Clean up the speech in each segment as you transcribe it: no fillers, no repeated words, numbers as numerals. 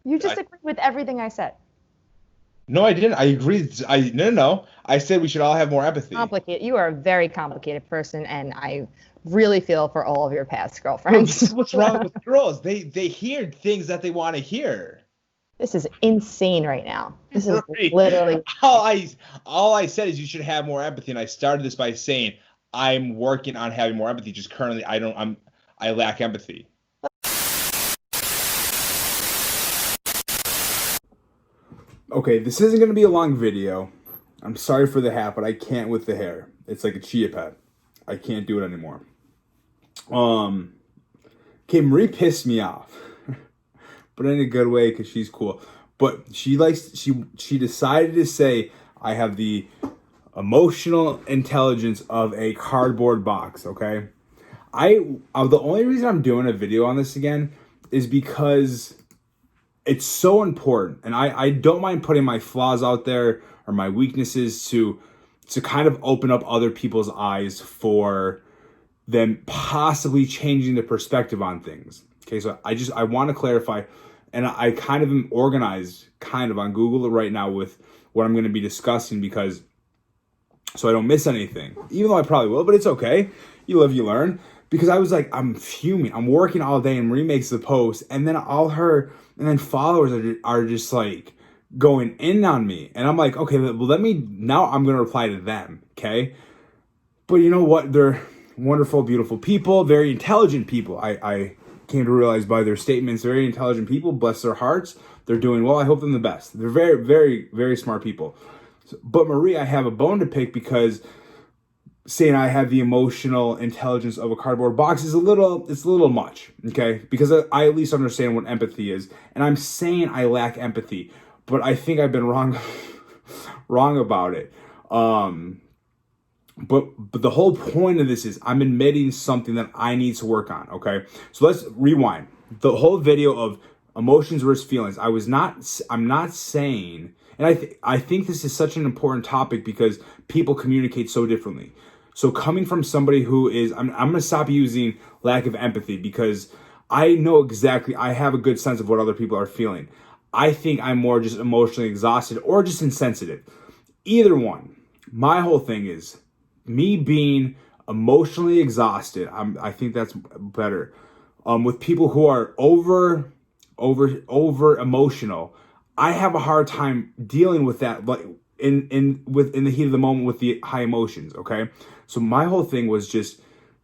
You just I, agreed with everything I said. no, I didn't. I agreed. No. I said we should all have more empathy. Complicated. You are a very complicated person, and I really feel for all of your past Bro, this girlfriends. is what's wrong with girls. They hear things that they want to hear. This is insane right now. This is Right. literally All I all I said is you should have more empathy, and I started this by saying I'm working on having more empathy. Just currently, I lack empathy. Okay, this isn't gonna be a long video. I'm sorry for the hat, but I can't with the hair. It's like a chia pet. I can't do it anymore. Um, okay, Marie pissed me off, but in a good way because she's cool. But she decided to say I have the emotional intelligence of a cardboard box. Okay, the only reason I'm doing a video on this again is because it's so important, and I don't mind putting my flaws out there or my weaknesses to kind of open up other people's eyes for them possibly changing the perspective on things. Okay, so I want to clarify, and I kind of am organized kind of on Google right now with what I'm going to be discussing because so I don't miss anything. Even though I probably will, but it's okay. You live, you learn. Because I was like, I'm fuming. I'm working all day, and Marie makes the post, and then followers are just like going in on me, and I'm like, okay, well, let me now. I'm gonna reply to them, okay? But you know what? They're wonderful, beautiful people, very intelligent people. I came to realize by their statements, very intelligent people. Bless their hearts. They're doing well. I hope them the best. They're very, very, very smart people. But Marie, I have a bone to pick because saying I have the emotional intelligence of a cardboard box is it's a little much, okay? Because I at least understand what empathy is, and I'm saying I lack empathy, but I think I've been wrong wrong about it. But the whole point of this is I'm admitting something that I need to work on, okay? So let's rewind. The whole video of emotions versus feelings. I'm not saying, and I think this is such an important topic because people communicate so differently. So coming from somebody who is, I'm going to stop using lack of empathy because I know exactly, I have a good sense of what other people are feeling. I think I'm more just emotionally exhausted or just insensitive. Either one. My whole thing is me being emotionally exhausted. I think that's better. With people who are over emotional, I have a hard time dealing with that, like in the heat of the moment with the high emotions. Okay, so my whole thing was just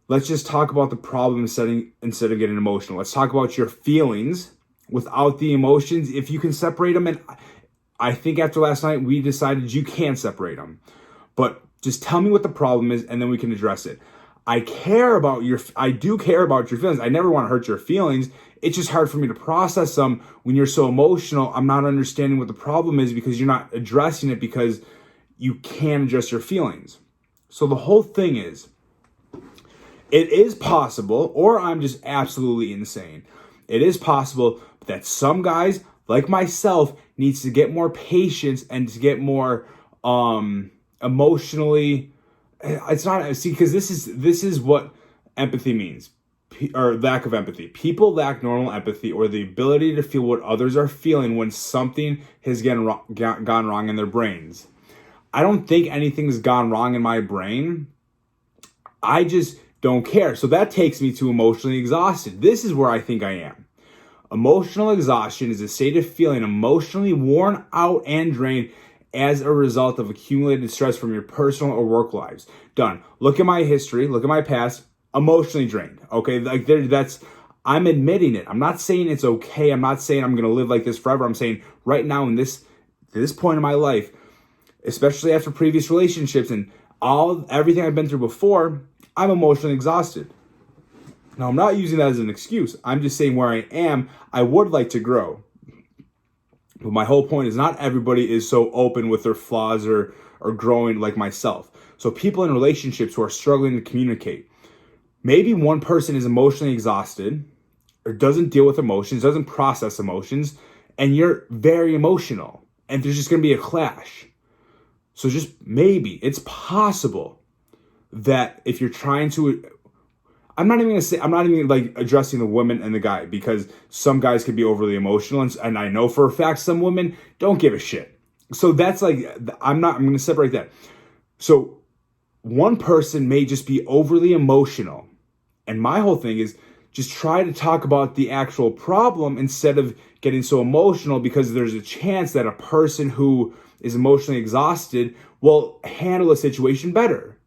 let's just talk about the problem setting instead of getting emotional. Let's talk about your feelings without the emotions. If you can separate them, and I think after last night we decided you can't separate them. But just tell me what the problem is, and then we can address it. I do care about your feelings. I never want to hurt your feelings. It's just hard for me to process them when you're so emotional. I'm not understanding what the problem is because you're not addressing it because you can address your feelings. So the whole thing is, it is possible, or I'm just absolutely insane. It is possible that some guys like myself needs to get more patience and to get more emotionally. It's not see because this is what empathy means, or lack of empathy. People lack normal empathy or the ability to feel what others are feeling when something has gone wrong in their brains. I don't think anything's gone wrong in my brain. I just don't care. So that takes me to emotionally exhausted. This is where I think I am. Emotional exhaustion is a state of feeling emotionally worn out and drained as a result of accumulated stress from your personal or work lives. Done. Look at my history, look at my past, emotionally drained. Okay, that's I'm admitting it. I'm not saying it's okay. I'm not saying I'm going to live like this forever. I'm saying right now in this point in my life, especially after previous relationships and everything I've been through before, I'm emotionally exhausted. Now, I'm not using that as an excuse. I'm just saying where I am, I would like to grow. But my whole point is not everybody is so open with their flaws or growing like myself. So people in relationships who are struggling to communicate, maybe one person is emotionally exhausted or doesn't deal with emotions, doesn't process emotions, and you're very emotional. And there's just going to be a clash. So just maybe it's possible that if you're trying to I'm not even like addressing the woman and the guy, because some guys can be overly emotional, and I know for a fact some women don't give a shit. So that's like, I'm going to separate that. So one person may just be overly emotional. And my whole thing is just try to talk about the actual problem instead of getting so emotional, because there's a chance that a person who is emotionally exhausted will handle a situation better.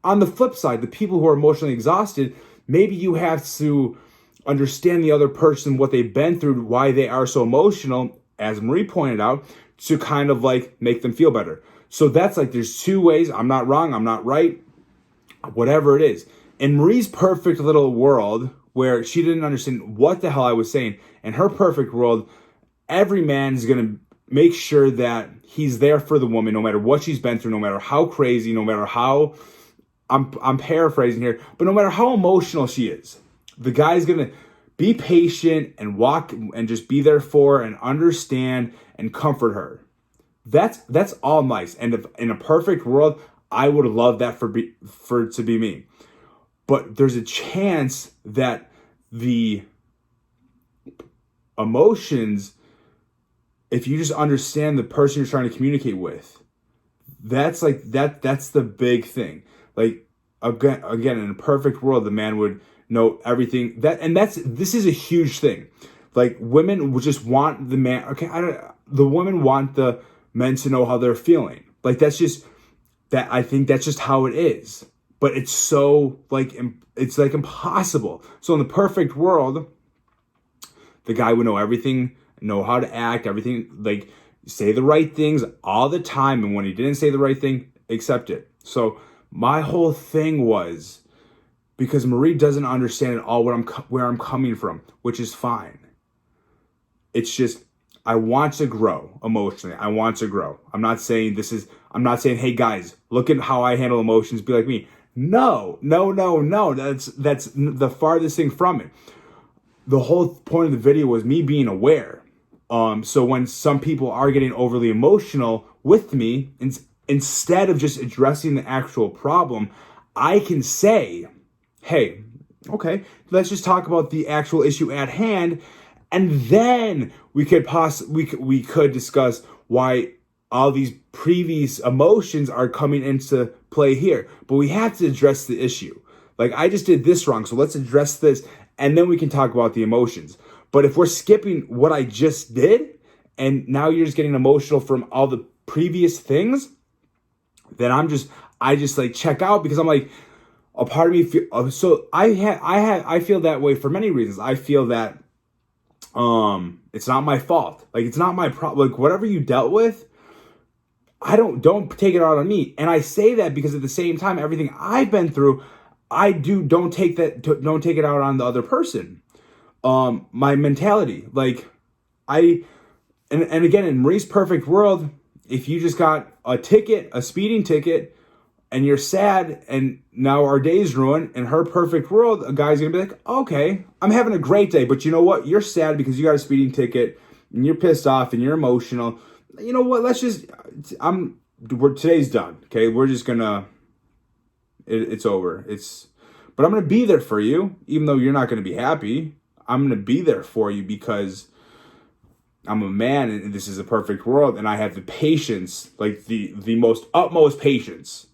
On the flip side, the people who are emotionally exhausted, maybe you have to understand the other person, what they've been through, why they are so emotional, as Marie pointed out, to kind of like make them feel better. So that's like, there's two ways. I'm not wrong, I'm not right, whatever it is. In Marie's perfect little world, where she didn't understand what the hell I was saying, in her perfect world, every man is going to make sure that he's there for the woman, no matter what she's been through, no matter how crazy, no matter how, I'm paraphrasing here, but no matter how emotional she is, the guy's going to be patient and walk and just be there for her and understand and comfort her. That's all nice. And if in a perfect world, I would love that for it to be me. But there's a chance that the emotions, if you just understand the person you're trying to communicate with, that's like that's the big thing. Like again, in a perfect world, the man would know everything. This is a huge thing. Like, women would just want the man. Okay, the women want the men to know how they're feeling. Like, that's just that. I think that's just how it is. But it's so like it's like impossible. So in the perfect world, the guy would know everything, know how to act, everything, like say the right things all the time. And when he didn't say the right thing, accept it. So my whole thing was, because Marie doesn't understand at all where I'm coming from, which is fine. It's just, I want to grow emotionally. I want to grow. I'm not saying, hey guys, look at how I handle emotions, be like me. No. That's the farthest thing from it. The whole point of the video was me being aware. So when some people are getting overly emotional with me, instead of just addressing the actual problem, I can say, hey, okay, let's just talk about the actual issue at hand, and then we could discuss why all these previous emotions are coming into play here. But we have to address the issue. Like, I just did this wrong, so let's address this, and then we can talk about the emotions. But if we're skipping what I just did, and now you're just getting emotional from all the previous things, then I just like check out, because I'm like, a part of me so I feel that way for many reasons. I feel that it's not my fault. Like, it's not my problem. Like, whatever you dealt with, don't take it out on me. And I say that because at the same time, everything I've been through, don't take it out on the other person. My mentality, like, and again, in Marie's perfect world, if you just got a speeding ticket, and you're sad, and now our day's ruined, in her perfect world, a guy's gonna be like, okay, I'm having a great day, but you know what? You're sad because you got a speeding ticket, and you're pissed off, and you're emotional. You know what? Today's done, okay? We're just gonna, it's over. But I'm gonna be there for you, even though you're not gonna be happy. I'm gonna be there for you because I'm a man, and this is a perfect world, and I have the patience, like the most utmost patience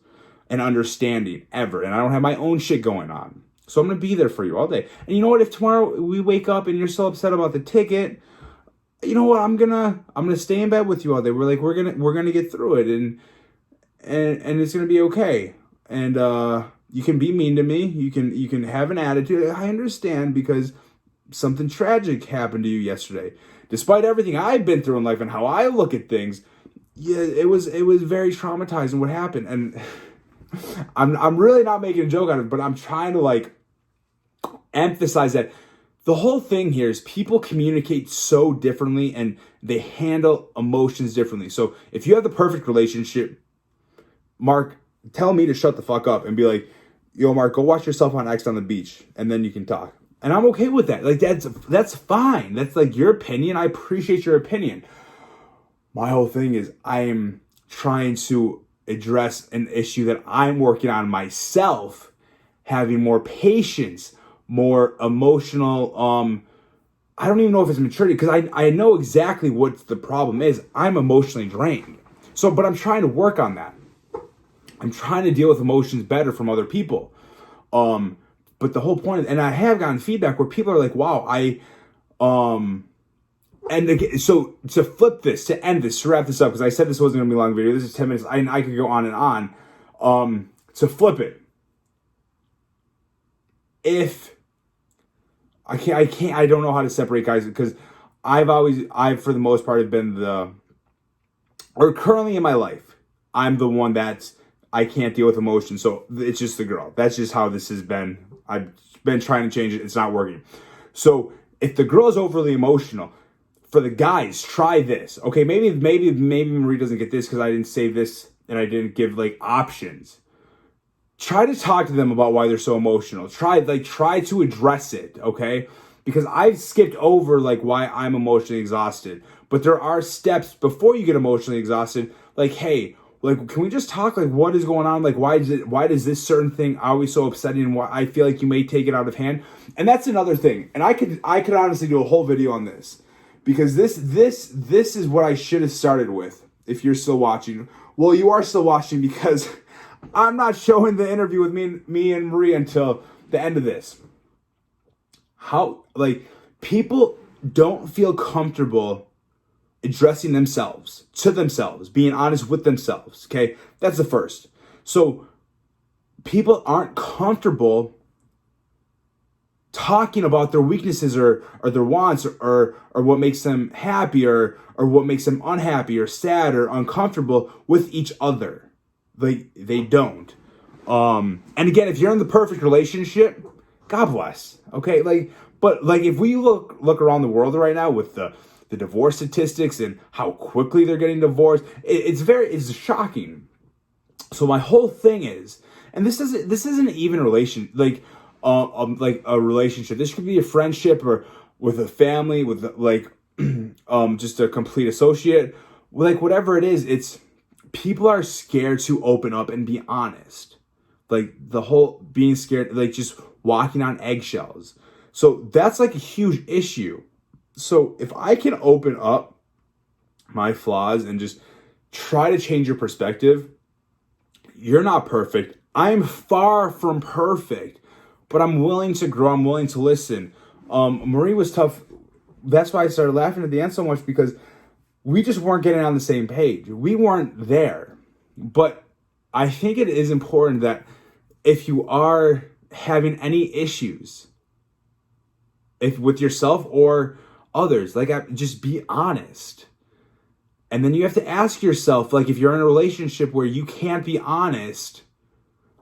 and understanding ever, and I don't have my own shit going on. So I'm gonna be there for you all day. And you know what? If tomorrow we wake up and you're so upset about the ticket, you know what? I'm gonna stay in bed with you all day. We're gonna get through it, and it's gonna be okay. And you can be mean to me. You can have an attitude. I understand, because something tragic happened to you yesterday. Despite everything I've been through in life and how I look at things, yeah, it was very traumatizing what happened. And I'm really not making a joke out of it, but I'm trying to like emphasize that the whole thing here is people communicate so differently and they handle emotions differently. So if you have the perfect relationship, Mark, tell me to shut the fuck up and be like, yo, Mark, go watch yourself on X on the beach, and then you can talk. And I'm okay with that. Like, that's fine. That's like your opinion. I appreciate your opinion. My whole thing is I am trying to address an issue that I'm working on myself, having more patience, more emotional. I don't even know if it's maturity, because I know exactly what the problem is. I'm emotionally drained. So, but I'm trying to work on that. I'm trying to deal with emotions better from other people. But the whole point, and I have gotten feedback where people are like, wow, and again, so to flip this, to end this, to wrap this up, because I said this wasn't going to be a long video. This is 10 minutes. I could go on and on. To flip it, if I don't know how to separate guys, because I've for the most part have been or currently in my life, I'm the one I can't deal with emotion. So it's just the girl. That's just how this has been. I've been trying to change it. It's not working. So if the girl is overly emotional, for the guys, try this. Okay, maybe Marie doesn't get this because I didn't say this and I didn't give like options. Try to talk to them about why they're so emotional. Try to address it, okay? Because I've skipped over like why I'm emotionally exhausted. But there are steps before you get emotionally exhausted. Like, hey, like, can we just talk? Like, what is going on? Like, why does this certain thing always so upsetting? And why I feel like you may take it out of hand. And that's another thing. And I could honestly do a whole video on this, because this is what I should have started with. If you're still watching, well, you are still watching, because I'm not showing the interview with me and Marie until the end of this. How, like, people don't feel comfortable addressing themselves to themselves, being honest with themselves. Okay, that's the first. So people aren't comfortable talking about their weaknesses or their wants or what makes them happy or what makes them unhappy or sad or uncomfortable with each other. They don't. And again, if you're in the perfect relationship, God bless. Okay, but if we look around the world right now with the divorce statistics and how quickly they're getting divorced, it's shocking. So my whole thing is, and this isn't even a a relationship. This could be a friendship or with a family, with just a complete associate, like whatever it is. It's people are scared to open up and be honest. Like the whole being scared, like just walking on eggshells. So that's like a huge issue. So if I can open up my flaws and just try to change your perspective, you're not perfect. I'm far from perfect, but I'm willing to grow. I'm willing to listen. Marie was tough. That's why I started laughing at the end so much, because we just weren't getting on the same page. We weren't there. But I think it is important that if you are having any issues, if with yourself or others, just be honest. And then you have to ask yourself, like, if you're in a relationship where you can't be honest,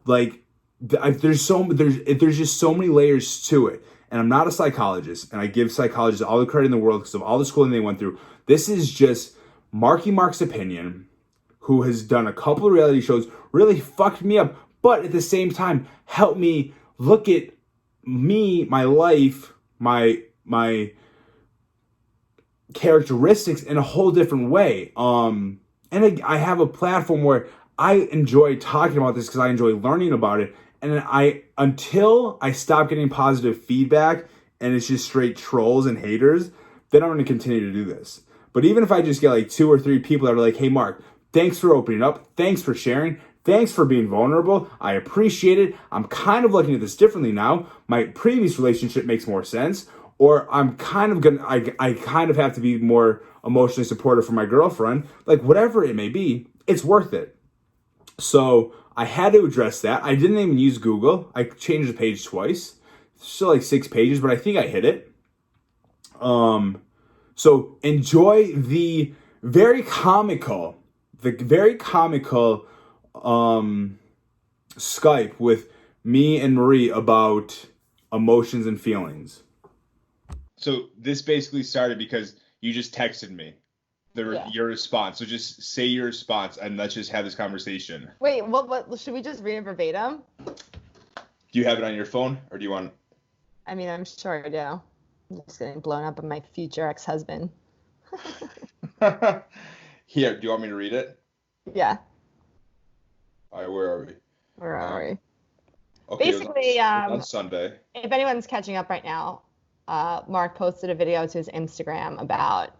like, there's just so many layers to it. And I'm not a psychologist, and I give psychologists all the credit in the world because of all the schooling they went through. This is just Marky Mark's opinion, who has done a couple of reality shows, really fucked me up, but at the same time helped me look at me, my life, my characteristics in a whole different way. And I have a platform where I enjoy talking about this because I enjoy learning about it. And until I stop getting positive feedback and it's just straight trolls and haters, then I'm going to continue to do this. But even if I just get like 2 or 3 people that are like, hey, Mark, thanks for opening up. Thanks for sharing. Thanks for being vulnerable. I appreciate it. I'm kind of looking at this differently now. My previous relationship makes more sense. Or I'm kind of I kind of have to be more emotionally supportive for my girlfriend. Like, whatever it may be, it's worth it. So I had to address that. I didn't even use Google. I changed the page twice. It's still like 6 pages, but I think I hit it. So enjoy the very comical Skype with me and Marie about emotions and feelings. So this basically started because you just texted me your response. So just say your response and let's just have this conversation. Wait, what should we just read it verbatim? Do you have it on your phone, or do you want? I mean, I'm sure I do. I'm just getting blown up by my future ex-husband. Here, do you want me to read it? Yeah. All right, where are we? Where are we? Okay, Basically, it was on Sunday. if anyone's catching up right now, Mark posted a video to his Instagram about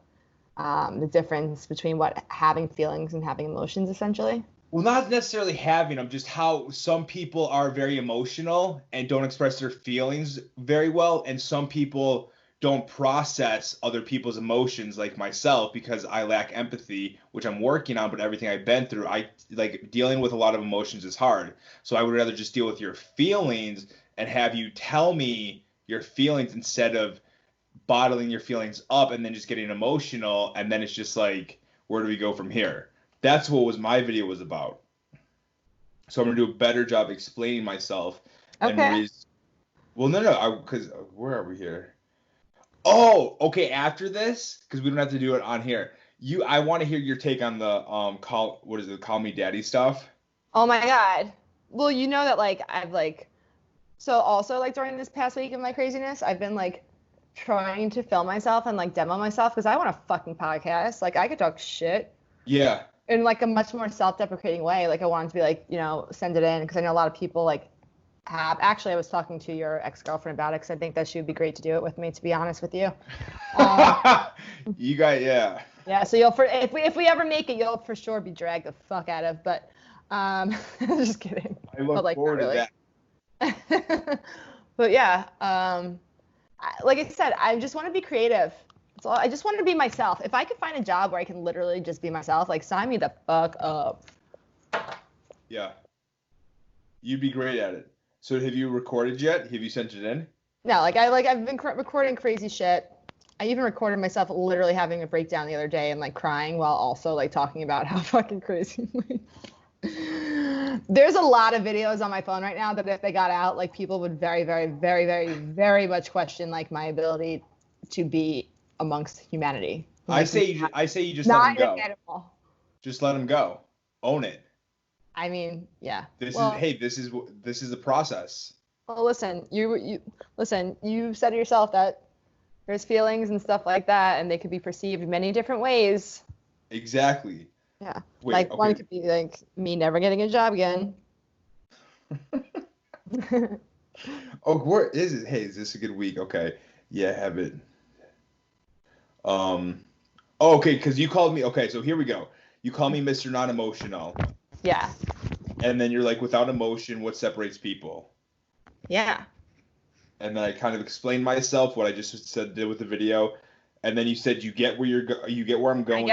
the difference between what having feelings and having emotions, essentially. Well, not necessarily having them, just how some people are very emotional and don't express their feelings very well, and some people don't process other people's emotions like myself because I lack empathy, which I'm working on, but everything I've been through, I like dealing with a lot of emotions is hard. So I would rather just deal with your feelings and have you tell me your feelings instead of bottling your feelings up and then just getting emotional, and then it's just like, where do we go from here? That's what was my video was about. So I'm gonna do a better job explaining myself. And Okay. Marie's, well, no, because where are we here? Oh, okay. After this, because we don't have to do it on here. I want to hear your take on the call me daddy stuff. Oh my God. Well, you know that like I've like so also like during this past week of my craziness, I've been like trying to film myself and like demo myself because I want a fucking podcast. Like I could talk shit Yeah. in like a much more self-deprecating way. Like I wanted to be like, send it in because I know a lot of people like have. Actually, I was talking to your ex-girlfriend about it because I think that she would be great to do it with me, to be honest with you. You got, yeah. Yeah, so if we ever make it, you'll for sure be dragged the fuck out of. But just kidding. I look forward to that. But yeah, like I said, I just want to be creative. That's all. I just want to be myself. If I could find a job where I can literally just be myself, like sign me the fuck up. Yeah. You'd be great at it. So have you recorded yet? Have you sent it in? No, I've been recording crazy shit. I even recorded myself literally having a breakdown the other day and like crying while also like talking about how fucking crazy. There's a lot of videos on my phone right now that if they got out, like people would very, very, very, very, very much question like my ability to be amongst humanity. Like, I say you just let them go. Animal. Just let them go. Own it. I mean, yeah. This is the process. Well, listen, you said to yourself that there's feelings and stuff like that, and they could be perceived many different ways. Exactly. Yeah. Wait, like okay. One could be like me never getting a job again. Oh, where is it? Hey, is this a good week? Okay. Yeah, have it. Oh, okay, because you called me. Okay, so here we go. You call me Mr. Non-Emotional. Yeah. And then you're like, without emotion, what separates people? Yeah. And then I kind of explained myself, what I just did with the video. And then you said you get where you get where I'm going,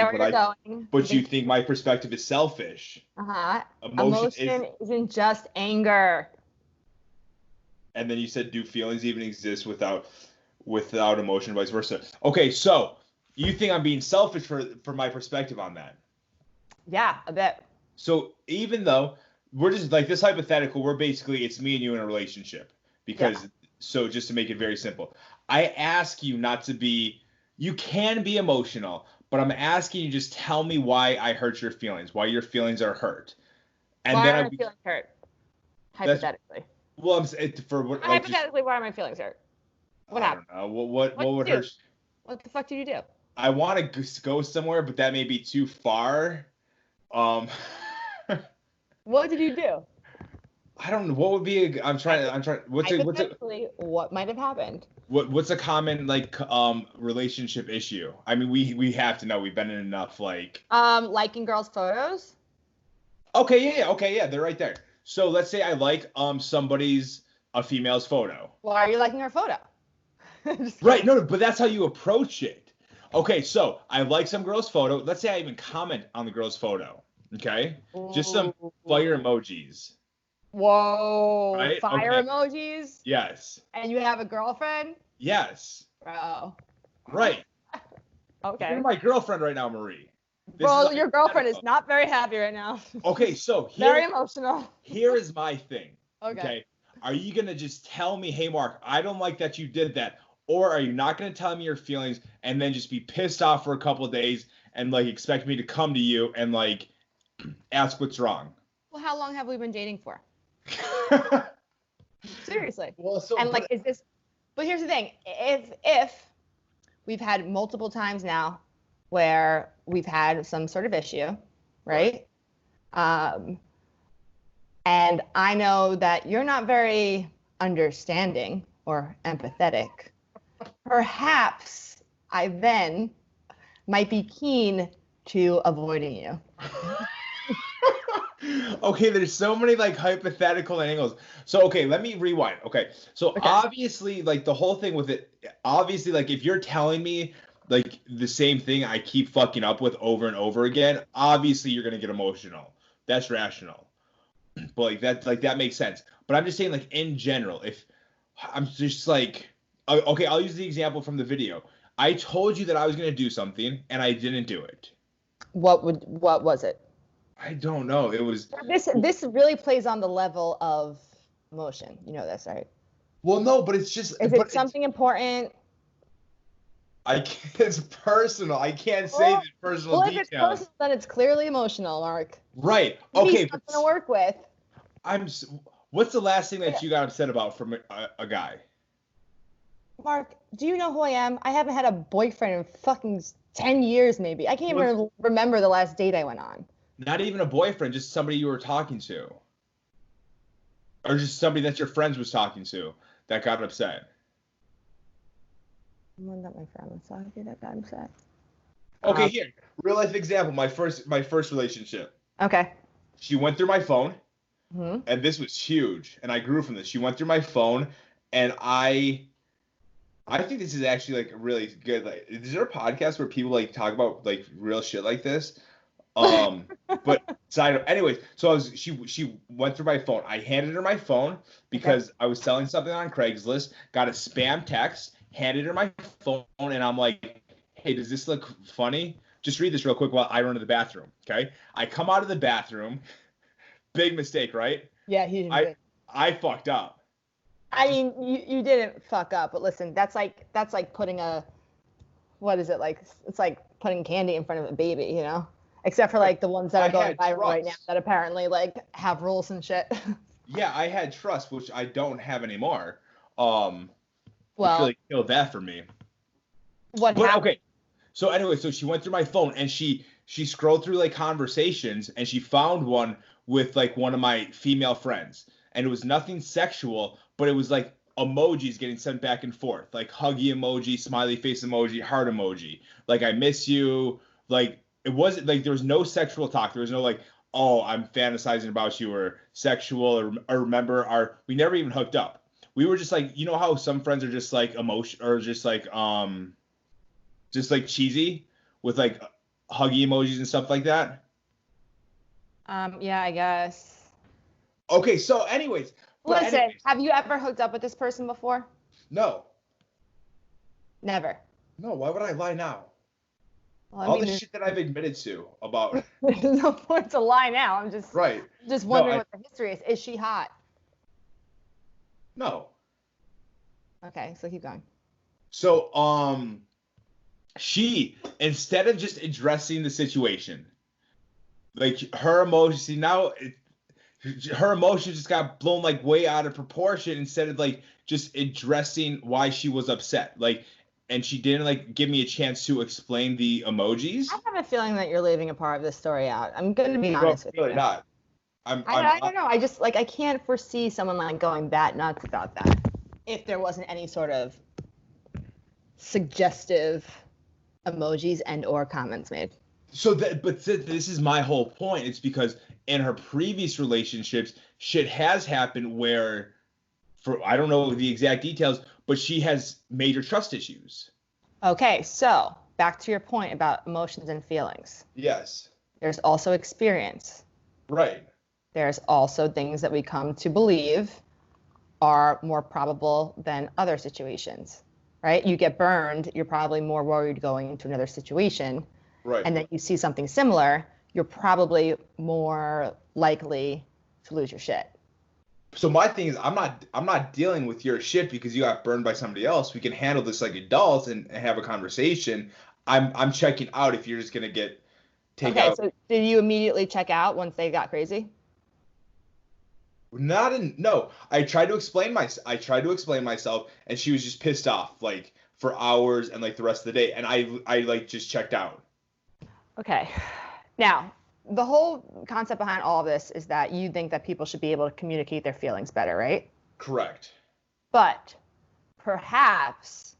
but you think my perspective is selfish. Emotion isn't just anger. And then you said, do feelings even exist without emotion, vice versa? Okay, so you think I'm being selfish for my perspective on that? Yeah, a bit. So even though we're just like this hypothetical, it's me and you in a relationship because So just to make it very simple, I ask you not to be. You can be emotional, but I'm asking you just tell me why I hurt your feelings, why your feelings are hurt, and why then are my feelings hurt? Hypothetically. Well, hypothetically, why are my feelings hurt? What happened? I don't know. What would hurt? What the fuck did you do? I want to go somewhere, but that may be too far. What did you do? I don't know. What would be? I'm trying. What might have happened? What's a common relationship issue? I mean, we have to know. We've been in enough liking girls' photos. Okay, yeah, they're right there. So let's say I like a female's photo. Why are you liking her photo? Right, no, but that's how you approach it. Okay, so I like some girl's photo. Let's say I even comment on the girl's photo. Okay, just some fire emojis. Whoa! Right? Fire emojis? Yes. And you have a girlfriend? Yes. Bro. Right. Okay. You're my girlfriend right now, Marie. Well, your girlfriend is not very happy right now. Okay, so very emotional. Here is my thing. Okay. Are you gonna just tell me, hey, Mark, I don't like that you did that, or are you not gonna tell me your feelings and then just be pissed off for a couple of days and expect me to come to you and ask what's wrong? Well, how long have we been dating for? Seriously. Well, is this? But here's the thing: if we've had multiple times now where we've had some sort of issue, right? And I know that you're not very understanding or empathetic. Perhaps I then might be keen to avoiding you. Okay, there's so many like hypothetical angles. So okay, let me rewind. Okay. So Okay. obviously like the whole thing with it, obviously like if you're telling me like the same thing I keep fucking up with over and over again, obviously you're gonna get emotional. That's rational. But like that makes sense. But I'm just saying like in general, if I'm just like okay, I'll use the example from the video. I told you that I was gonna do something and I didn't do it. What was it? I don't know. It was This really plays on the level of emotion. You know this, right? well, no, but it's just Is but it something important? I can't, it's personal. I can't say the personal Well, if it's details. personal, then it's clearly emotional, Mark. Right. Give me Okay. something to work with. What's the last thing that you got upset about from a guy? Mark, do you know who I am? I haven't had a boyfriend in fucking 10 years, maybe. I can't even remember the last date I went on. Not even a boyfriend, just somebody you were talking to. Or just somebody that your friends was talking to that got upset. Someone that my friend was talking to that got upset. Okay, here. Real life example, my first relationship. Okay. She went through my phone, Mm-hmm. and this was huge, and I grew from this. She went through my phone, and I think this is actually like really good. Like, is there a podcast where people like talk about like real shit like this? But anyways, so she went through my phone. I handed her my phone because I was selling something on Craigslist, got a spam text, handed her my phone, and I'm like, hey, does this look funny? Just read this real quick while I run to the bathroom. Okay. I come out of the bathroom. Big mistake, right? Yeah, huge mistake. I fucked up. I mean, you didn't fuck up, but listen, that's like putting what is it like? It's like putting candy in front of a baby, you know? Except for like the ones that are going viral right now that apparently like have rules and shit. Yeah, I had trust, which I don't have anymore. Well, which really killed that for me. What happened? Okay. So anyway, so she went through my phone and she scrolled through like conversations and she found one with like one of my female friends. And it was nothing sexual, but it was like emojis getting sent back and forth, like huggy emoji, smiley face emoji, heart emoji, like I miss you. Like it wasn't like there was no sexual talk. There was no like, oh, I'm fantasizing about you or sexual or remember we never even hooked up. We were just like, you know how some friends are just like emotion or just like cheesy with like huggy emojis and stuff like that. Yeah, I guess. Okay, so anyways. Listen, have you ever hooked up with this person before? No. Never. No, why would I lie now? Well, all the shit that I've admitted to about. There's no point to lie now. I'm just wondering what the history is. Is she hot? No. Okay, so keep going. So she, instead of just addressing the situation, like her emotions, her emotions just got blown like way out of proportion instead of like just addressing why she was upset. Like, and she didn't like give me a chance to explain the emojis. I have a feeling that you're leaving a part of this story out. I'm going to be honest with you. Really not. I don't know. I just like I can't foresee someone like going that nuts about that if there wasn't any sort of suggestive emojis and or comments made. So this is my whole point. It's because in her previous relationships, shit has happened where, I don't know the exact details, but she has major trust issues. Okay, so back to your point about emotions and feelings. Yes. There's also experience. Right. There's also things that we come to believe are more probable than other situations, right? You get burned, you're probably more worried going into another situation. Right. And then you see something similar, you're probably more likely to lose your shit. So my thing is, I'm not dealing with your shit because you got burned by somebody else. We can handle this like adults and have a conversation. I'm checking out if you're just gonna take out. Okay, so did you immediately check out once they got crazy? No. I tried to explain myself, and she was just pissed off like for hours and like the rest of the day, and I like just checked out. Okay. Now, the whole concept behind all of this is that you think that people should be able to communicate their feelings better, right? Correct. But perhaps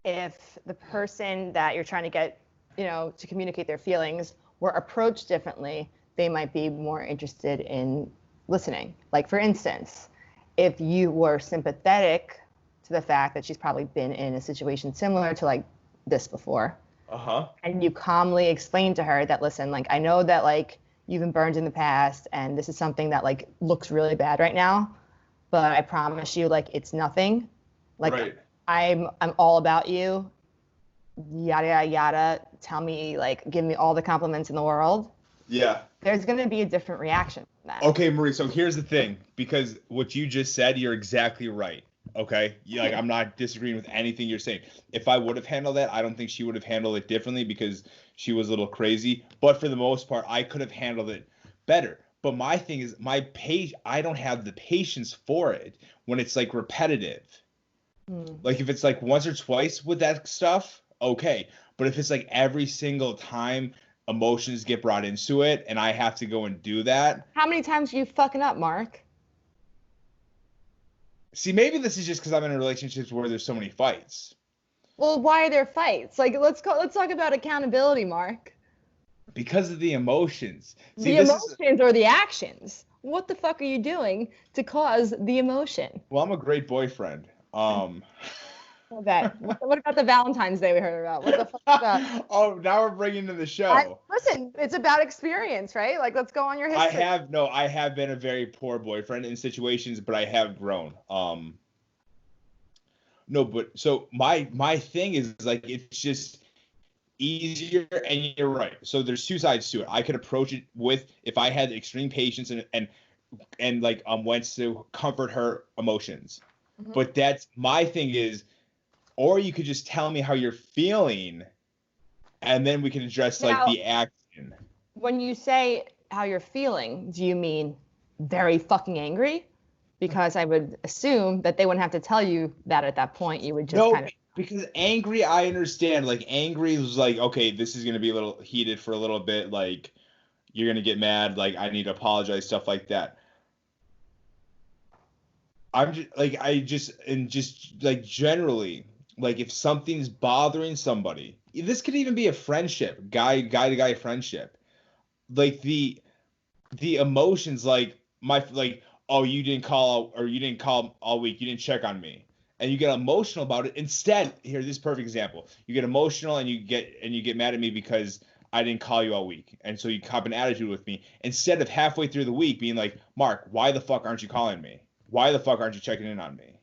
if the person that you're trying to get, to communicate their feelings were approached differently, they might be more interested in listening. Like, for instance, if you were sympathetic to the fact that she's probably been in a situation similar to like this before, and you calmly explain to her that, listen, like, I know that like you've been burned in the past and this is something that like looks really bad right now, but I promise you, like, it's nothing. Like, right. I'm all about you, yada yada yada. Tell me, like, give me all the compliments in the world. Yeah. There's going to be a different reaction from that. Okay, Marie, so here's the thing, because what you just said, you're exactly right. Okay? Like, I'm not disagreeing with anything you're saying. If I would have handled that, I don't think she would have handled it differently because she was a little crazy. But for the most part, I could have handled it better. But my thing is, I don't have the patience for it when it's like repetitive. Like, if it's like once or twice with that stuff, okay. But if it's like every single time emotions get brought into it and I have to go and do that. How many times are you fucking up, Mark? See, maybe this is just because I'm in relationships where there's so many fights. Well, why are there fights? Like, let's talk about accountability, Mark. Because of the emotions. See, the emotions or the actions. What the fuck are you doing to cause the emotion? Well, I'm a great boyfriend. What about the Valentine's Day we heard about? What the fuck is that? Oh, now we're bringing to the show. Listen, it's about experience, right? Like, let's go on your history. I have been a very poor boyfriend in situations, but I have grown. No, but so my thing is like, it's just easier, and you're right. So there's two sides to it. I could approach it with, if I had extreme patience and like went to comfort her emotions. Mm-hmm. But that's my thing is, or you could just tell me how you're feeling, and then we can address like the action. When you say how you're feeling, do you mean very fucking angry? Because I would assume that they wouldn't have to tell you that at that point. You would just kind of. Because angry, I understand. Like, angry is like, okay, this is gonna be a little heated for a little bit. Like, you're gonna get mad. Like, I need to apologize, stuff like that. I'm just like generally, like, if something's bothering somebody, this could even be a friendship, guy to guy friendship. Like the emotions, like oh, you didn't call all week, you didn't check on me, and you get emotional about it. Instead, here, this is a perfect example. You get emotional and you get mad at me because I didn't call you all week, and so you cop an attitude with me. Instead of halfway through the week being like, Mark, why the fuck aren't you calling me? Why the fuck aren't you checking in on me?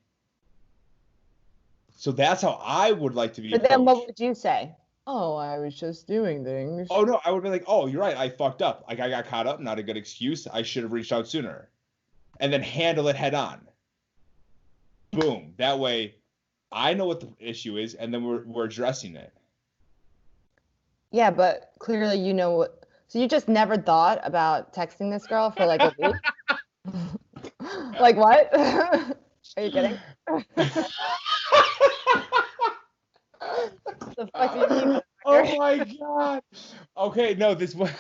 So that's how I would like to be approached. Then what would you say? Oh, I was just doing things. Oh, no, I would be like, oh, you're right, I fucked up. Like, I got caught up, not a good excuse. I should have reached out sooner. And then handle it head on. Boom. That way, I know what the issue is, and then we're addressing it. Yeah, but clearly you know what. So you just never thought about texting this girl for like a week? Like, what? Are you kidding? The fuck do you mean? Oh my god. Okay, no, this was.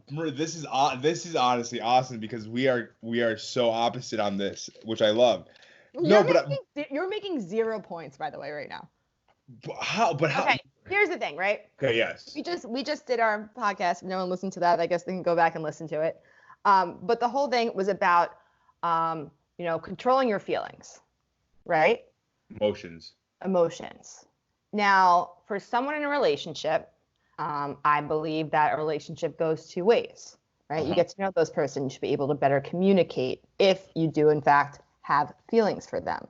This is honestly awesome because we are so opposite on this, which I love. You're making 0 points, by the way, right now. How? Okay, here's the thing, right? Okay, yes. We just did our podcast. If no one listened to that, I guess they can go back and listen to it. But the whole thing was about, controlling your feelings, right? Emotions. Now, for someone in a relationship, I believe that a relationship goes two ways, right? Uh-huh. You get to know those person. You should be able to better communicate if you do, in fact, have feelings for them.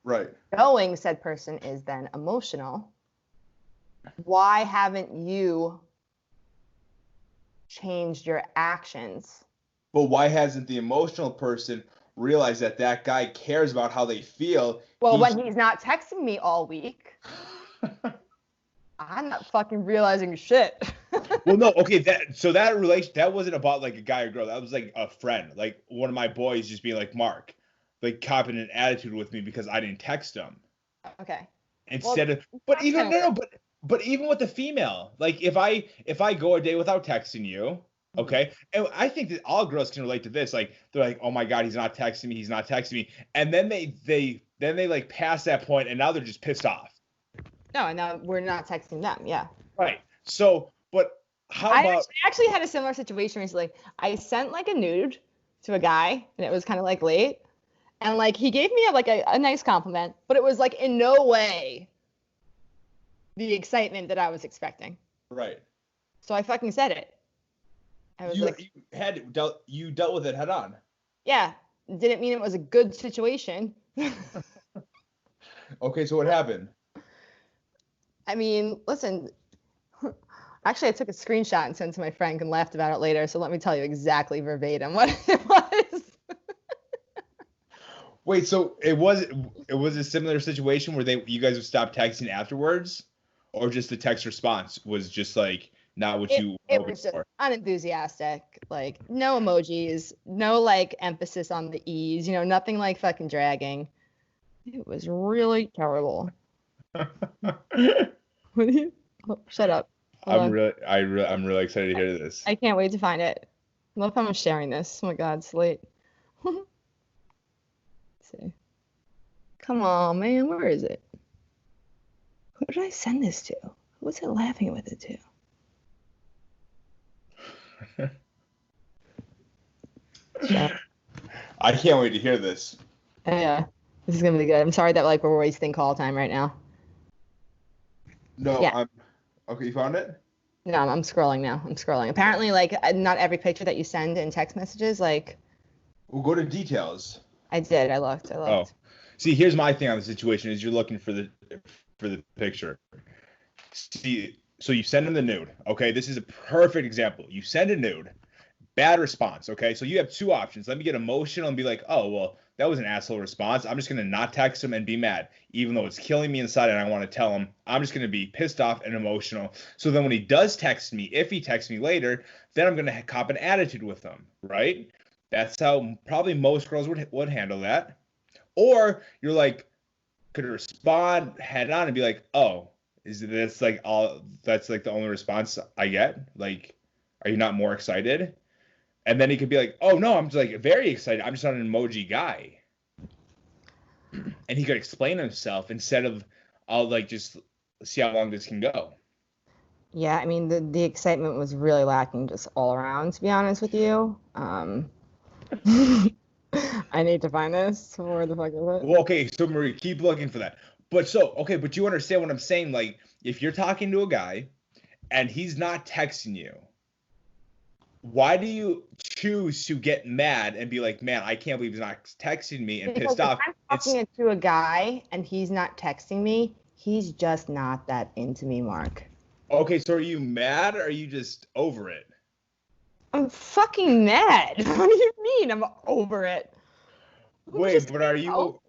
Right. Knowing said person is then emotional. Why haven't you changed your actions? But why hasn't the emotional person realized that guy cares about how they feel? Well, when he's not texting me all week, I'm not fucking realizing shit. Well, no, okay, that wasn't about like a guy or girl. That was like a friend, like one of my boys just being like, Mark, like copping an attitude with me because I didn't text him. Okay. Instead of, but even no, But even with the female, like if I go a day without texting you, okay, and I think that all girls can relate to this. Like they're like, oh my God, he's not texting me, he's not texting me, and then they like pass that point, and now they're just pissed off. No, and now we're not texting them. Yeah. Right. So, but how I about? actually had a similar situation recently. I sent like a nude to a guy, and it was kind of like late, and like he gave me a nice compliment, but it was like in no way the excitement that I was expecting. Right. So I fucking said it. I was you dealt with it head on. Yeah, didn't mean it was a good situation. Okay, so what happened? I mean, listen. Actually, I took a screenshot and sent to my friend and laughed about it later. So let me tell you exactly verbatim what it was. Wait, so it was a similar situation where you guys would stop texting afterwards, or just the text response was just like not what you it hoped was just for? unenthusiastic, like no emojis, no like emphasis on the e's, nothing like fucking dragging. It was really terrible. Shut up. I'm really excited to hear this. I can't wait to find it. I love how I'm sharing this. Oh my God, it's late. Let's see. Come on, man. Where is it? Who did I send this to? Who was I laughing with it to? I can't wait to hear this. Yeah, this is gonna be good. I'm sorry that like we're wasting call time right now. No, Yeah. Okay, you found it? No, I'm scrolling now. I'm scrolling. Apparently, like not every picture that you send in text messages, like. We'll go to details. I did. I looked. Oh, see, here's my thing on the situation: is you're looking for the picture. See, so you send him the nude. Okay, this is a perfect example. You send a nude, bad response. Okay, so you have two options. Let me get emotional and be like, oh well, that was an asshole response. I'm just gonna not text him and be mad, even though it's killing me inside and I want to tell him. I'm just gonna be pissed off and emotional. So then when he does text me, if he texts me later, then I'm gonna cop an attitude with him, right? That's how probably most girls would handle that. Or you're like, could respond head on and be like, oh, is this like all? That's like the only response I get. Like, are you not more excited? And then he could be like, oh no, I'm just like very excited. I'm just not an emoji guy. And he could explain himself instead of I'll like just see how long this can go. Yeah, I mean the excitement was really lacking just all around, to be honest with you. I need to find this. Where the fuck is it? Well, okay, so Marie, keep looking for that. But you understand what I'm saying? Like, if you're talking to a guy and he's not texting you, why do you choose to get mad and be like, man, I can't believe he's not texting me and pissed off? If I'm talking to a guy and he's not texting me, he's just not that into me, Mark. Okay, so are you mad or are you just over it? I'm fucking mad. What do you mean I'm over it? Wait, but are you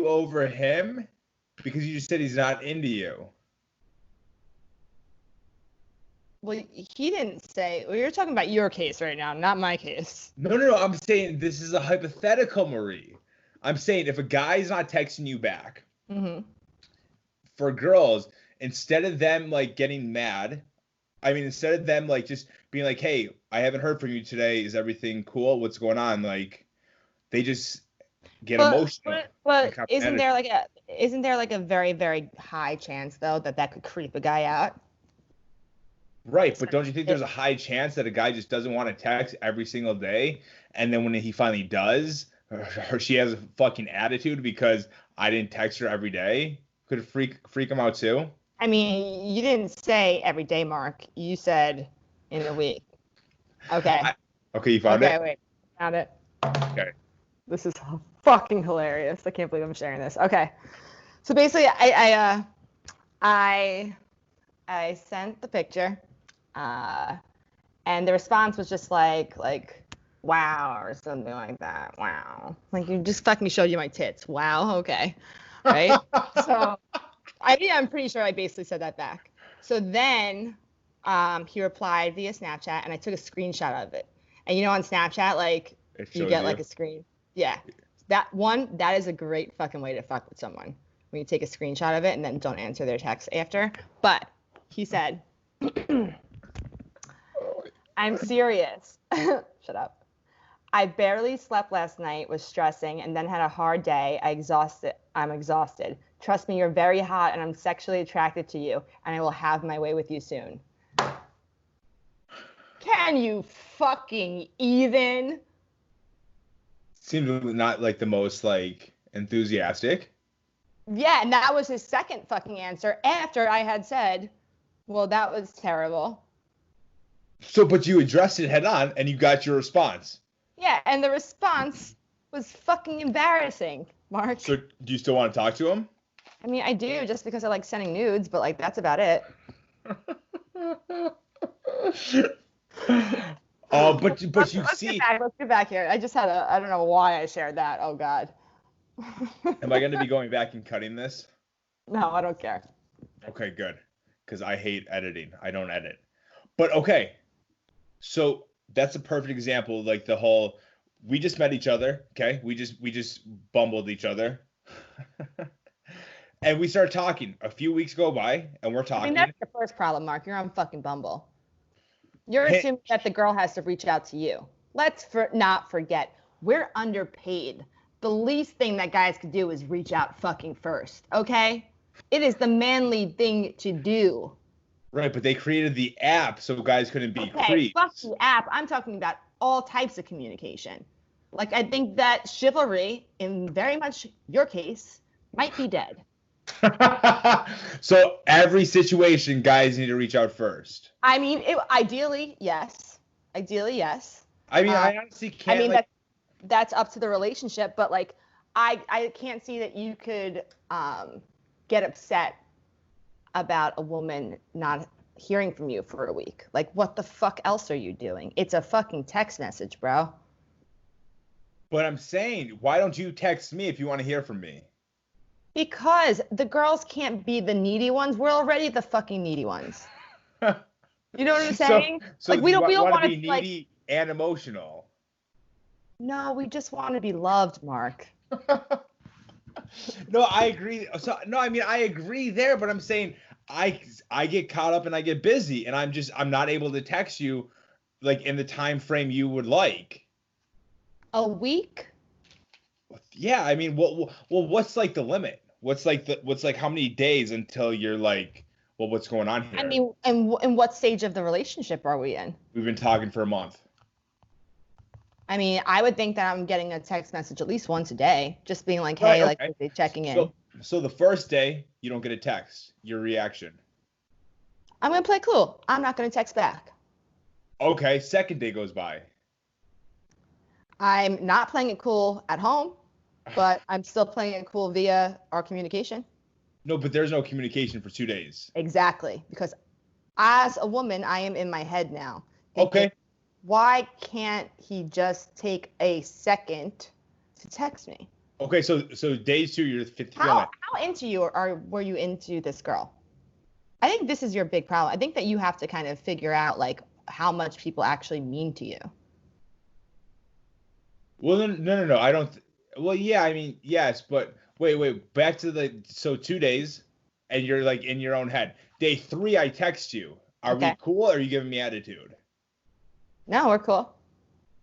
over him? Because you just said he's not into you. Well, he didn't say. Well, you're talking about your case right now, not my case. No. I'm saying this is a hypothetical, Marie. I'm saying if a guy's not texting you back, for girls, instead of them like getting mad, instead of them like just being like, hey, I haven't heard from you today. Is everything cool? What's going on? Like, they just get emotional. But isn't there like a very, very high chance though that could creep a guy out? Right, but don't you think there's a high chance that a guy just doesn't want to text every single day, and then when he finally does, or she has a fucking attitude because I didn't text her every day? Could it freak him out too? I mean, you didn't say every day, Mark. You said in a week. Okay. Okay, you found it? Okay, wait. Found it. Okay. This is fucking hilarious. I can't believe I'm sharing this. Okay. So basically, I sent the picture, and the response was just like wow or something like that. Wow. Like you just fucking showed you my tits. Wow. Okay. Right. So I'm pretty sure I basically said that back. So then he replied via Snapchat, and I took a screenshot of it. And on Snapchat, like you get like a screen. Yeah. That is a great fucking way to fuck with someone. when you take a screenshot of it and then don't answer their text after. But he said, I'm serious. Shut up. I barely slept last night, was stressing, and then had a hard day. I'm exhausted. Trust me, you're very hot, and I'm sexually attracted to you, and I will have my way with you soon. Can you fucking even? Seems not like the most like enthusiastic. Yeah, and that was his second fucking answer after I had said, well, that was terrible. So, but you addressed it head on, and you got your response. Yeah, and the response was fucking embarrassing, Mark. So, do you still want to talk to him? I mean, I do, just because I like sending nudes, but like that's about it. Oh, but you see. Let's get back here. I just had I don't know why I shared that. Oh God. Am I going to be going back and cutting this? No, I don't care. Okay, good. Because I hate editing. I don't edit. But okay. So that's a perfect example. Like the whole, we just met each other. Okay. We just bumbled each other. And we start talking. A few weeks go by and we're talking. I mean, that's the first problem, Mark. You're on fucking Bumble. You're assuming that the girl has to reach out to you. Let's not forget, we're underpaid. The least thing that guys could do is reach out fucking first, okay? It is the manly thing to do. Right, but they created the app so guys couldn't be Okay, creeps. fuck the app. I'm talking about all types of communication. Like, I think that chivalry, in very much your case, might be dead. So every situation, guys need to reach out first. I mean, ideally, yes. Ideally, yes. I mean, I honestly can't. I mean, that's up to the relationship, but like, I can't see that you could get upset about a woman not hearing from you for a week. Like, what the fuck else are you doing? It's a fucking text message, bro. But I'm saying, why don't you text me if you want to hear from me? Because the girls can't be the needy ones. We're already the fucking needy ones. You know what I'm saying? So like we don't want to be needy and emotional. No, we just want to be loved, Mark. No, I agree. So no, I mean I agree there, but I'm saying I get caught up and I get busy and I'm not able to text you like in the time frame you would like. A week? Yeah, I mean, what's like the limit? What's like how many days until you're like, well, what's going on here? I mean, and what stage of the relationship are we in? We've been talking for a month. I mean, I would think that I'm getting a text message at least once a day, just being like, hey, right, okay. like checking in. So the first day you don't get a text, your reaction. I'm gonna play cool. I'm not gonna text back. Okay, second day goes by. I'm not playing it cool at home, but I'm still playing it cool via our communication. No, but there's no communication for 2 days. Exactly, because as a woman, I am in my head now. Okay. Why can't he just take a second to text me? Okay, so days 2, you're feeling. How into you were you into this girl? I think this is your big problem. I think that you have to kind of figure out like how much people actually mean to you. Well, no. I don't. Well, yeah. I mean, yes, but wait. Back to 2 days, and you're like in your own head. Day 3, I text you. Are we cool? Or are you giving me attitude? No, we're cool.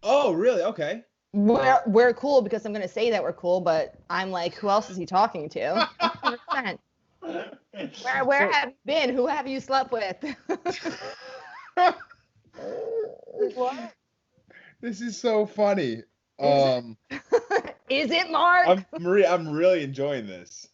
Oh, really? Okay. We're cool because I'm gonna say that we're cool, but I'm like, who else is he talking to? 100%. Where have you been? Who have you slept with? What? This is so funny. Is it, Mark? I'm really enjoying this.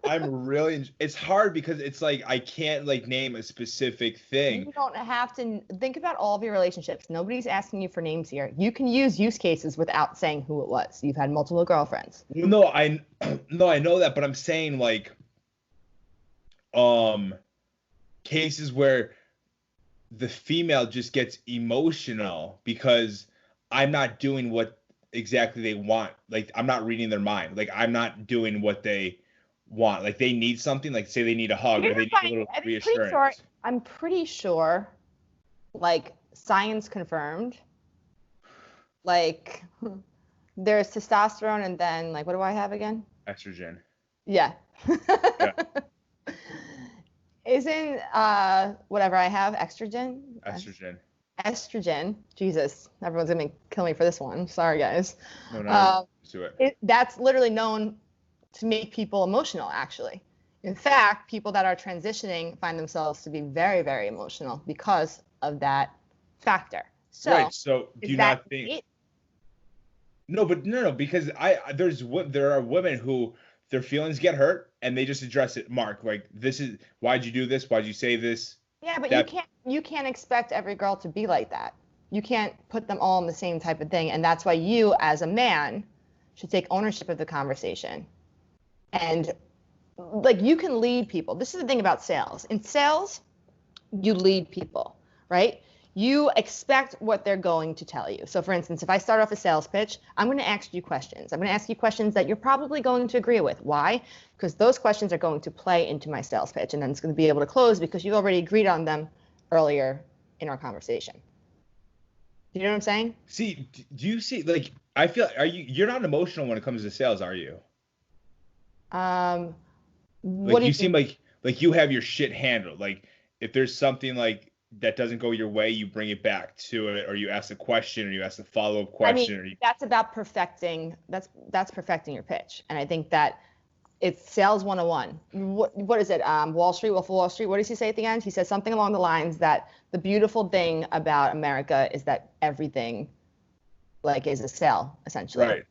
It's hard because it's like I can't like name a specific thing. You don't have to think about all of your relationships. Nobody's asking you for names here. You can use cases without saying who it was. You've had multiple girlfriends. No, I know that, but I'm saying like cases where the female just gets emotional because I'm not doing what exactly they want. Like I'm not reading their mind. Like I'm not doing what they want. Like they need something, like say they need a hug or they need a little reassurance. I'm pretty sure, like science confirmed, like there's testosterone and then like what do I have again? Estrogen. Yeah. Yeah. Isn't whatever I have estrogen? Estrogen. Estrogen. Jesus, everyone's gonna kill me for this one. Sorry, guys. No, do it. That's literally known to make people emotional, actually. In fact, people that are transitioning find themselves to be very, very emotional because of that factor. So, right. So do you not think? It? No, but no, because there are women who their feelings get hurt and they just address it. Mark, like this is why'd you do this? Why'd you say this? Yeah, but you can't expect every girl to be like that. You can't put them all in the same type of thing, and that's why you, as a man, should take ownership of the conversation. And like you can lead people. This is the thing about sales. In sales, you lead people, right? You expect what they're going to tell you. So for instance, if I start off a sales pitch, I'm going to ask you questions. I'm going to ask you questions that you're probably going to agree with. Why? Because those questions are going to play into my sales pitch, and then it's going to be able to close because you already agreed on them earlier in our conversation. You know what I'm saying? See, do you see, like, I feel, you're not emotional when it comes to sales, are you? What do you seem like you have your shit handled. Like, if there's something like that doesn't go your way, you bring it back to it, or you ask a question, or you ask a follow-up question. I mean, that's about perfecting. That's perfecting your pitch, and I think that it's sales 101. What is it? Wall Street, Wolf of Wall Street. What does he say at the end? He says something along the lines that the beautiful thing about America is that everything, like, is a sale essentially. Right.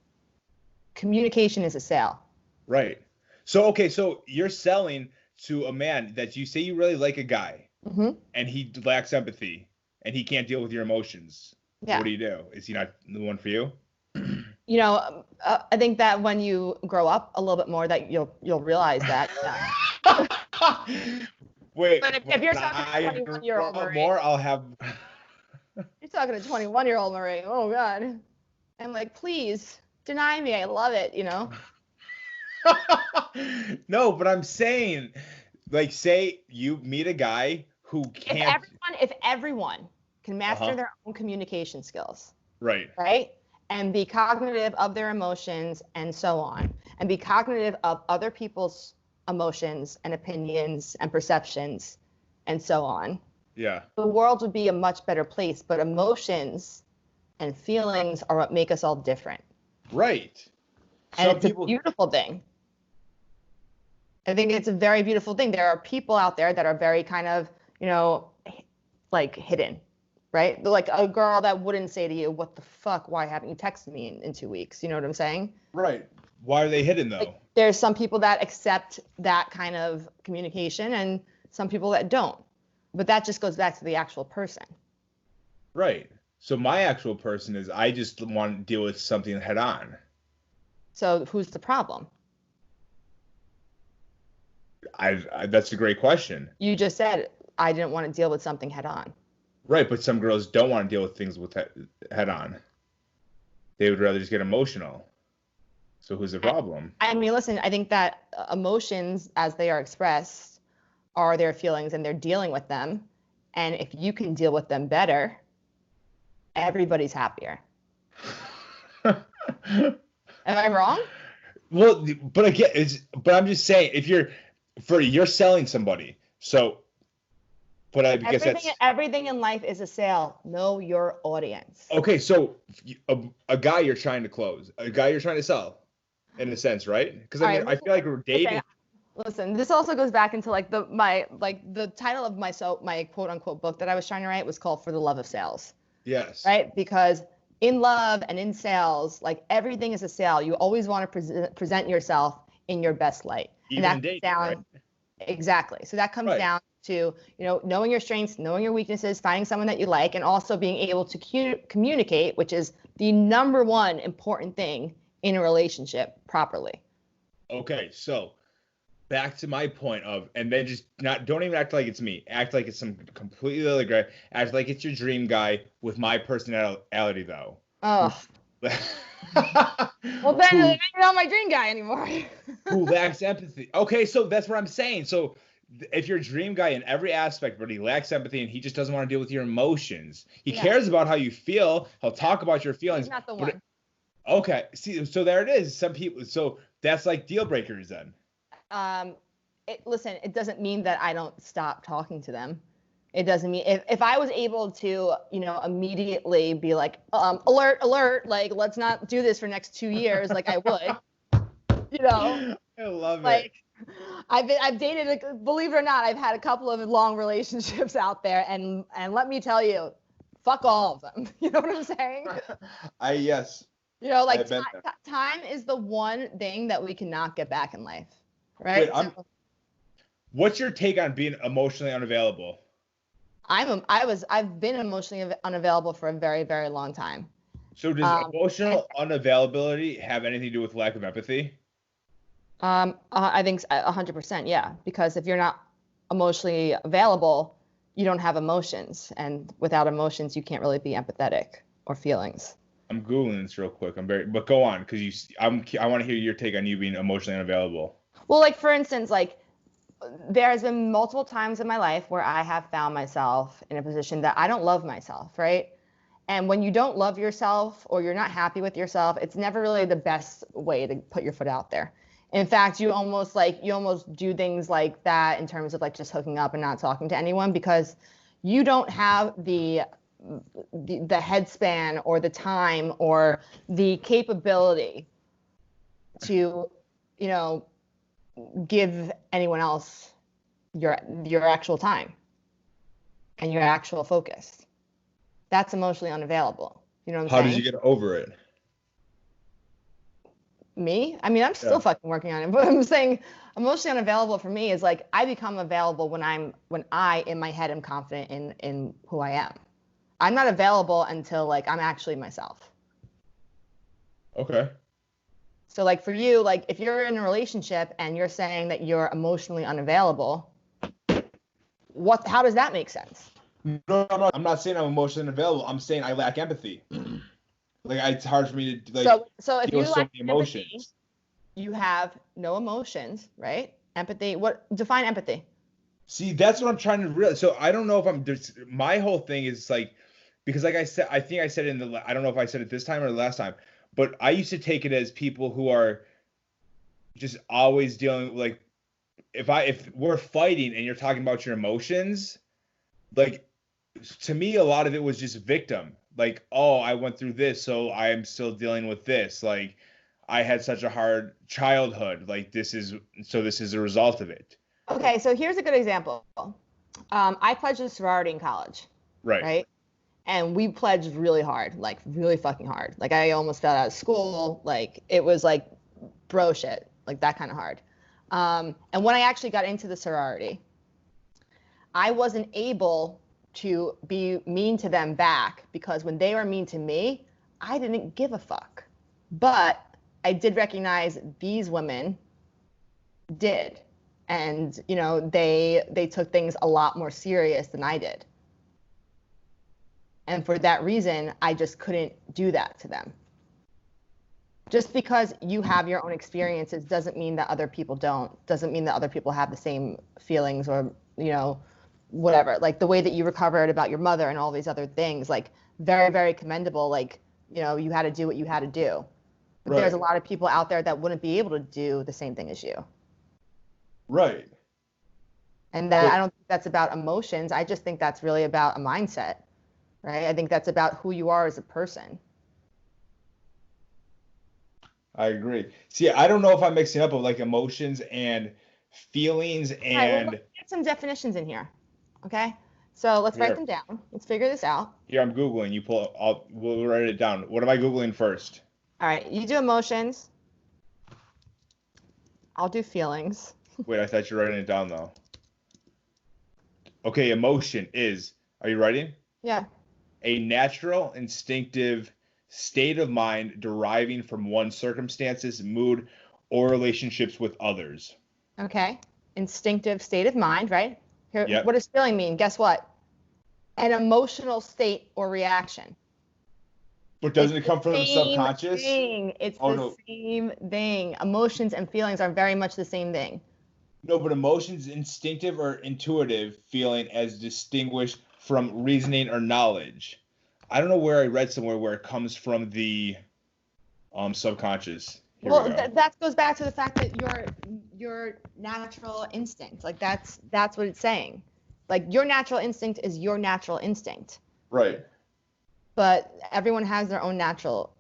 Communication is a sale. Right. So okay, so you're selling to a man that you say you really like a guy. Mm-hmm. And he lacks empathy, and he can't deal with your emotions. Yeah. What do you do? Is he not the one for you? You know, I think that when you grow up a little bit more, that you'll realize that. Wait, but if you're talking to 21-year-old Marie, more, I'll have. You're talking to 21-year-old Marie. Oh God, I'm like, please deny me. I love it. You know. No, but I'm saying, like, say you meet a guy who can't. If everyone can master their own communication skills, right, and be cognitive of their emotions and so on, and be cognitive of other people's emotions and opinions and perceptions and so on, yeah, the world would be a much better place. But emotions and feelings are what make us all different. Right. And it's a beautiful thing. I think it's a very beautiful thing. There are people out there that are very kind of, you know, like hidden, right? They're like a girl that wouldn't say to you, what the fuck, why haven't you texted me in 2 weeks? You know what I'm saying? Right. Why are they hidden though? Like, there's some people that accept that kind of communication and some people that don't. But that just goes back to the actual person. Right. So my actual person is I just want to deal with something head on. So who's the problem? That's a great question. You just said I didn't want to deal with something head on. Right, but some girls don't want to deal with things with head on. They would rather just get emotional. So who's the problem? I mean, listen, I think that emotions, as they are expressed, are their feelings and they're dealing with them. And if you can deal with them better, everybody's happier. Am I wrong? Well, but again, I'm just saying, if you're selling somebody, so, but I guess everything in life is a sale. Know your audience. Okay, so a guy you're trying to close, a guy you're trying to sell, in a sense, right? Because I feel like we're dating. Okay. Listen, this also goes back into like the title of my quote unquote book that I was trying to write was called For the Love of Sales. Yes. Right? Because in love and in sales, like everything is a sale. You always want to present yourself in your best light. Even in dating, right? Exactly. So that comes down to, you know, knowing your strengths, knowing your weaknesses, finding someone that you like, and also being able to communicate, which is the number one important thing in a relationship properly. Okay, so back to my point of, and then just don't even act like it's me. Act like it's some completely other guy. Act like it's your dream guy with my personality, though. Oh. Well, then you're not my dream guy anymore. Who lacks empathy. Okay, so that's what I'm saying. So if your dream guy in every aspect, but he lacks empathy and he just doesn't want to deal with your emotions. He cares about how you feel. He'll talk about your feelings. He's not the one. Okay, see, so there it is. Some people, so that's like deal breakers then. listen, it doesn't mean that I don't stop talking to them. It doesn't mean if I was able to, immediately be like, alert, alert, like let's not do this for next 2 years, like I would, I love like it. I've dated, believe it or not, I've had a couple of long relationships out there, and let me tell you, fuck all of them. You know what I'm saying? Yes. Like time is the one thing that we cannot get back in life, right? Wait, what's your take on being emotionally unavailable? I've been emotionally unavailable for a very, very long time. So does emotional unavailability have anything to do with lack of empathy? I think 100%, yeah. Because if you're not emotionally available, you don't have emotions, and without emotions, you can't really be empathetic or feelings. I'm Googling this real quick. But go on, because I want to hear your take on you being emotionally unavailable. Well, like for instance, like there's been multiple times in my life where I have found myself in a position that I don't love myself, right? And when you don't love yourself or you're not happy with yourself, it's never really the best way to put your foot out there. In fact, you almost do things like that in terms of like just hooking up and not talking to anyone, because you don't have the headspan or the time or the capability to, give anyone else your actual time and your actual focus. That's emotionally unavailable. You know what I'm saying? How did you get over it? Me? I mean, I'm still fucking working on it, but I'm saying emotionally unavailable for me is like I become available when I in my head am confident in who I am. I'm not available until like I'm actually myself. Okay. So like for you, like if you're in a relationship and you're saying that you're emotionally unavailable, how does that make sense? No, I'm not saying I'm emotionally unavailable. I'm saying I lack empathy. Like it's hard for me to like. So if you lack emotions, empathy, you have no emotions, right? Empathy. What define empathy? See, that's what I'm trying to realize. So I don't know if I'm just my whole thing is like, because like I said, I think I said it I don't know if I said it this time or the last time, but I used to take it as people who are just always dealing like if we're fighting and you're talking about your emotions, like to me a lot of it was just victim. Like, oh, I went through this, so I am still dealing with this. Like I had such a hard childhood. Like this is a result of it. Okay, so here's a good example. I pledged a sorority in college. Right? And we pledged really hard, like really fucking hard. Like I almost fell out of school. Like it was like bro shit, like that kind of hard. And when I actually got into the sorority, I wasn't able to be mean to them back because when they were mean to me, I didn't give a fuck. But I did recognize these women did. And, they took things a lot more serious than I did. And for that reason, I just couldn't do that to them. Just because you have your own experiences doesn't mean that other people don't. Doesn't mean that other people have the same feelings or, whatever. Like the way that you recovered about your mother and all these other things, like very, very commendable. Like, you had to do what you had to do. But there's a lot of people out there that wouldn't be able to do the same thing as you. Right. And I don't think that's about emotions. I just think that's really about a mindset, right? I think that's about who you are as a person. I agree. See, I don't know if I'm mixing up of like emotions and feelings and. All right, well, let's get some definitions in here. Okay. So let's write them down. Let's figure this out. Here, I'm Googling. We'll write it down. What am I Googling first? All right. You do emotions. I'll do feelings. Wait, I thought you were writing it down though. Okay, emotion is, are you writing? Yeah. A natural, instinctive state of mind deriving from one's circumstances, mood, or relationships with others. Okay. Instinctive state of mind, right? Here, yep. What does feeling mean? Guess what? An emotional state or reaction. But doesn't it come from the subconscious? It's the same thing. Emotions and feelings are very much the same thing. No, but emotions, instinctive or intuitive feeling as distinguished from reasoning or knowledge. I don't know where I read somewhere where it comes from the subconscious. Well, that goes back to the fact that your natural instinct. Like that's what it's saying. Like your natural instinct is your natural instinct. Right. But everyone has their own natural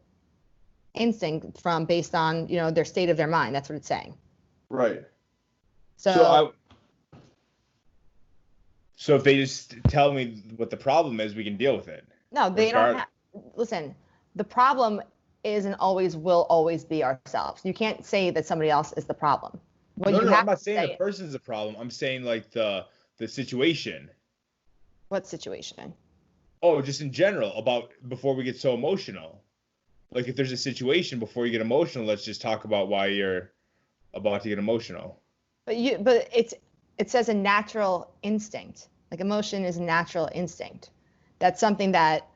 instinct based on, their state of their mind. That's what it's saying. Right. So So if they just tell me what the problem is, we can deal with it. No, they don't listen, the problem is and will always be ourselves. You can't say that somebody else is the problem. No, I'm not saying the person's the problem. I'm saying like the situation. What situation? Oh, just in general, about before we get so emotional. Like if there's a situation before you get emotional, let's just talk about why you're about to get emotional. But it says a natural instinct. Like emotion is a natural instinct. That's something that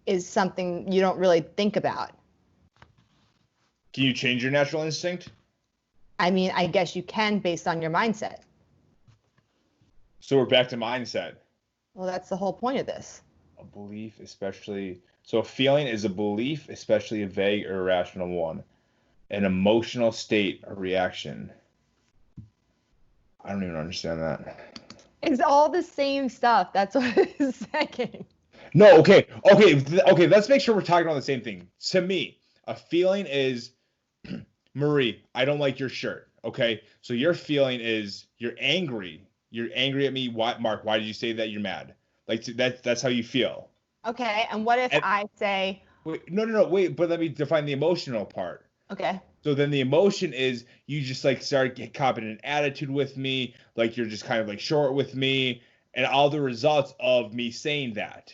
is something you don't really think about. Can you change your natural instinct? I mean, I guess you can based on your mindset. So we're back to mindset. Well, that's the whole point of this. A belief, especially... So a feeling is a belief, especially a vague or irrational one. An emotional state or reaction. I don't even understand that. It's all the same stuff. That's what it's saying. No, okay. Let's make sure we're talking about the same thing. To me, a feeling is, Marie, I don't like your shirt. Okay, so your feeling is you're angry. You're angry at me. Why, Mark? Why did you say that? You're mad. Like that's how you feel. Okay, and what if I say? Wait, no. Wait, but let me define the emotional part. Okay. So then the emotion is you just like start copping an attitude with me, like you're just kind of like short with me, and all the results of me saying that.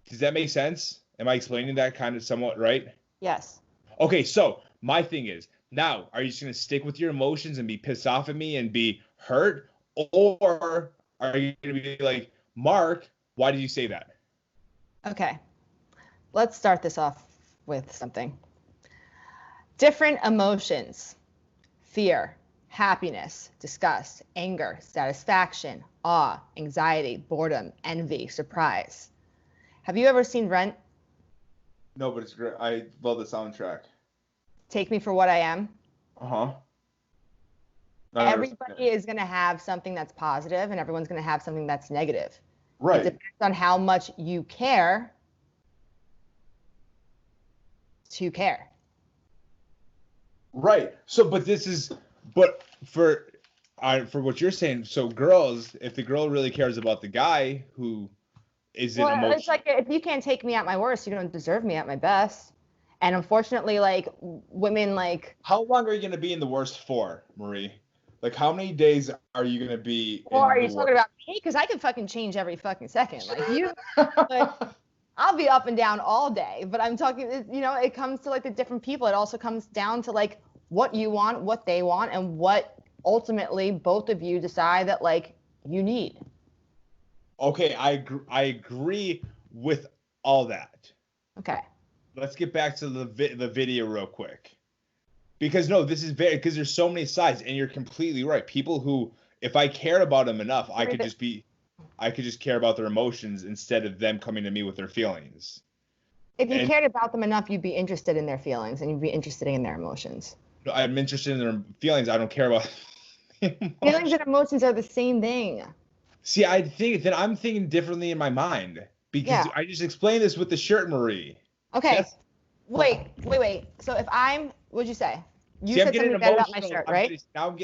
Does that make sense? Am I explaining that kind of somewhat right? Yes. Okay, so my thing is, now, are you just going to stick with your emotions and be pissed off at me and be hurt? Or are you going to be like, Mark, why did you say that? Okay. Let's start this off with something. Different emotions: fear, happiness, disgust, anger, satisfaction, awe, anxiety, boredom, envy, surprise. Have you ever seen Rent? No, but it's great. I love the soundtrack. Take Me for What I Am. Uh-huh. Everybody is going to have something that's positive and everyone's going to have something that's negative. Right. It depends on how much you care to care. Right. So, but for what you're saying, so girls, if the girl really cares about the guy who is in emotion. It's like, if you can't take me at my worst, you don't deserve me at my best. And unfortunately, like, women, like... How long are you going to be in the worst for, Marie? Like, how many days are you going to be Or are you talking about me? Because I can fucking change every fucking second. Like, like, I'll be up and down all day. But I'm talking, it comes to, like, the different people. It also comes down to, like, what you want, what they want, and what ultimately both of you decide that, like, you need. Okay, I agree with all that. Okay. Let's get back to the video real quick. Because this is because there's so many sides, and you're completely right. People who, if I cared about them enough, I could just care about their emotions instead of them coming to me with their feelings. If you cared about them enough, you'd be interested in their feelings and you'd be interested in their emotions. I'm interested in their feelings. I don't care about feelings and emotions are the same thing. See, I think that I'm thinking differently in my mind because I just explained this with the shirt, Marie. Okay. Wait. So if what'd you say? You said something bad about my shirt, right? Now I'm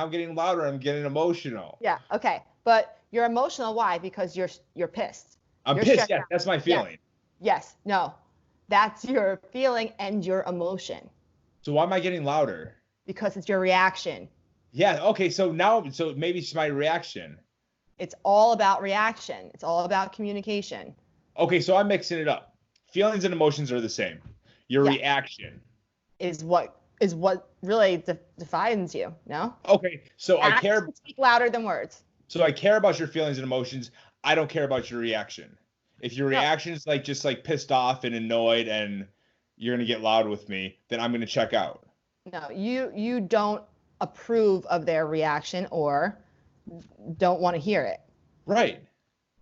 getting louder. I'm getting emotional. Yeah. Okay. But you're emotional. Why? Because you're pissed. I'm pissed. Yeah, that's my feeling. Yes. No, that's your feeling and your emotion. So why am I getting louder? Because it's your reaction. Yeah. Okay. So maybe it's my reaction. It's all about reaction. It's all about communication. Okay. So I'm mixing it up. Feelings and emotions are the same. Your reaction is what really defines you. No. Okay. So I care. Speak louder than words. So I care about your feelings and emotions. I don't care about your reaction. If your reaction is like just like pissed off and annoyed and you're gonna get loud with me, then I'm gonna check out. No, you don't approve of their reaction or don't want to hear it. Right.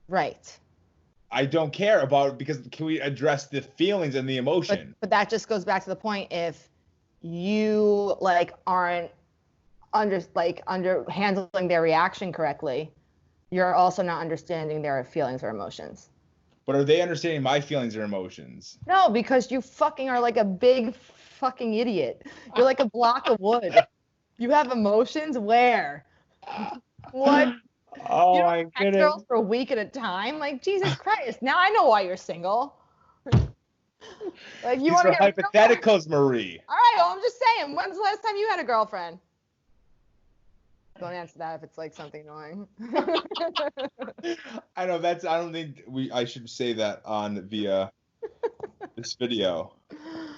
Right. I don't care about it because can we address the feelings and the emotion? But that just goes back to the point. If you like aren't under handling their reaction correctly, you're also not understanding their feelings or emotions. But are they understanding my feelings or emotions? No, because you fucking are like a big fucking idiot. You're like a block of wood. You have emotions where? What? Oh You don't my text goodness. girls for a week at a time? Like, Jesus Christ. Now I know why you're single. Like, you These want to are get hypotheticals, Marie. All right, well, I'm just saying. When's the last time you had a girlfriend? Don't answer that if it's like something annoying. I know I don't think I should say that on via this video.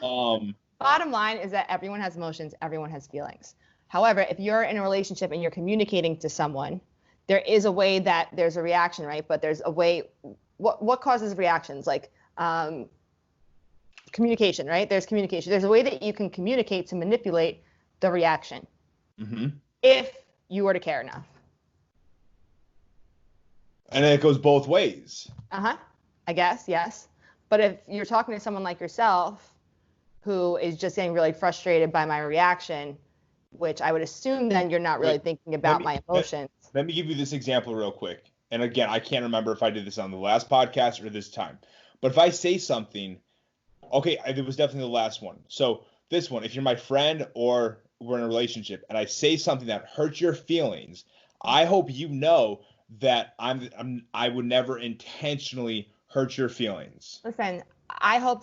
Bottom line is that everyone has emotions, everyone has feelings. However, if you're in a relationship and you're communicating to someone, there is a way that there's a reaction, right? But there's a way. What causes reactions? Like communication, right? There's communication. There's a way that you can communicate to manipulate the reaction. Mm-hmm. If you were to care enough. And it goes both ways. I guess, yes. But if you're talking to someone like yourself who is just getting really frustrated by my reaction, which I would assume then you're not really thinking about my emotions. Let me give you this example real quick. And again, I can't remember if I did this on the last podcast or this time. But if I say something, okay, it was definitely the last one. So this one, if you're my friend or we're in a relationship and I say something that hurts your feelings, I hope you know that I would never intentionally hurt your feelings. Listen, I hope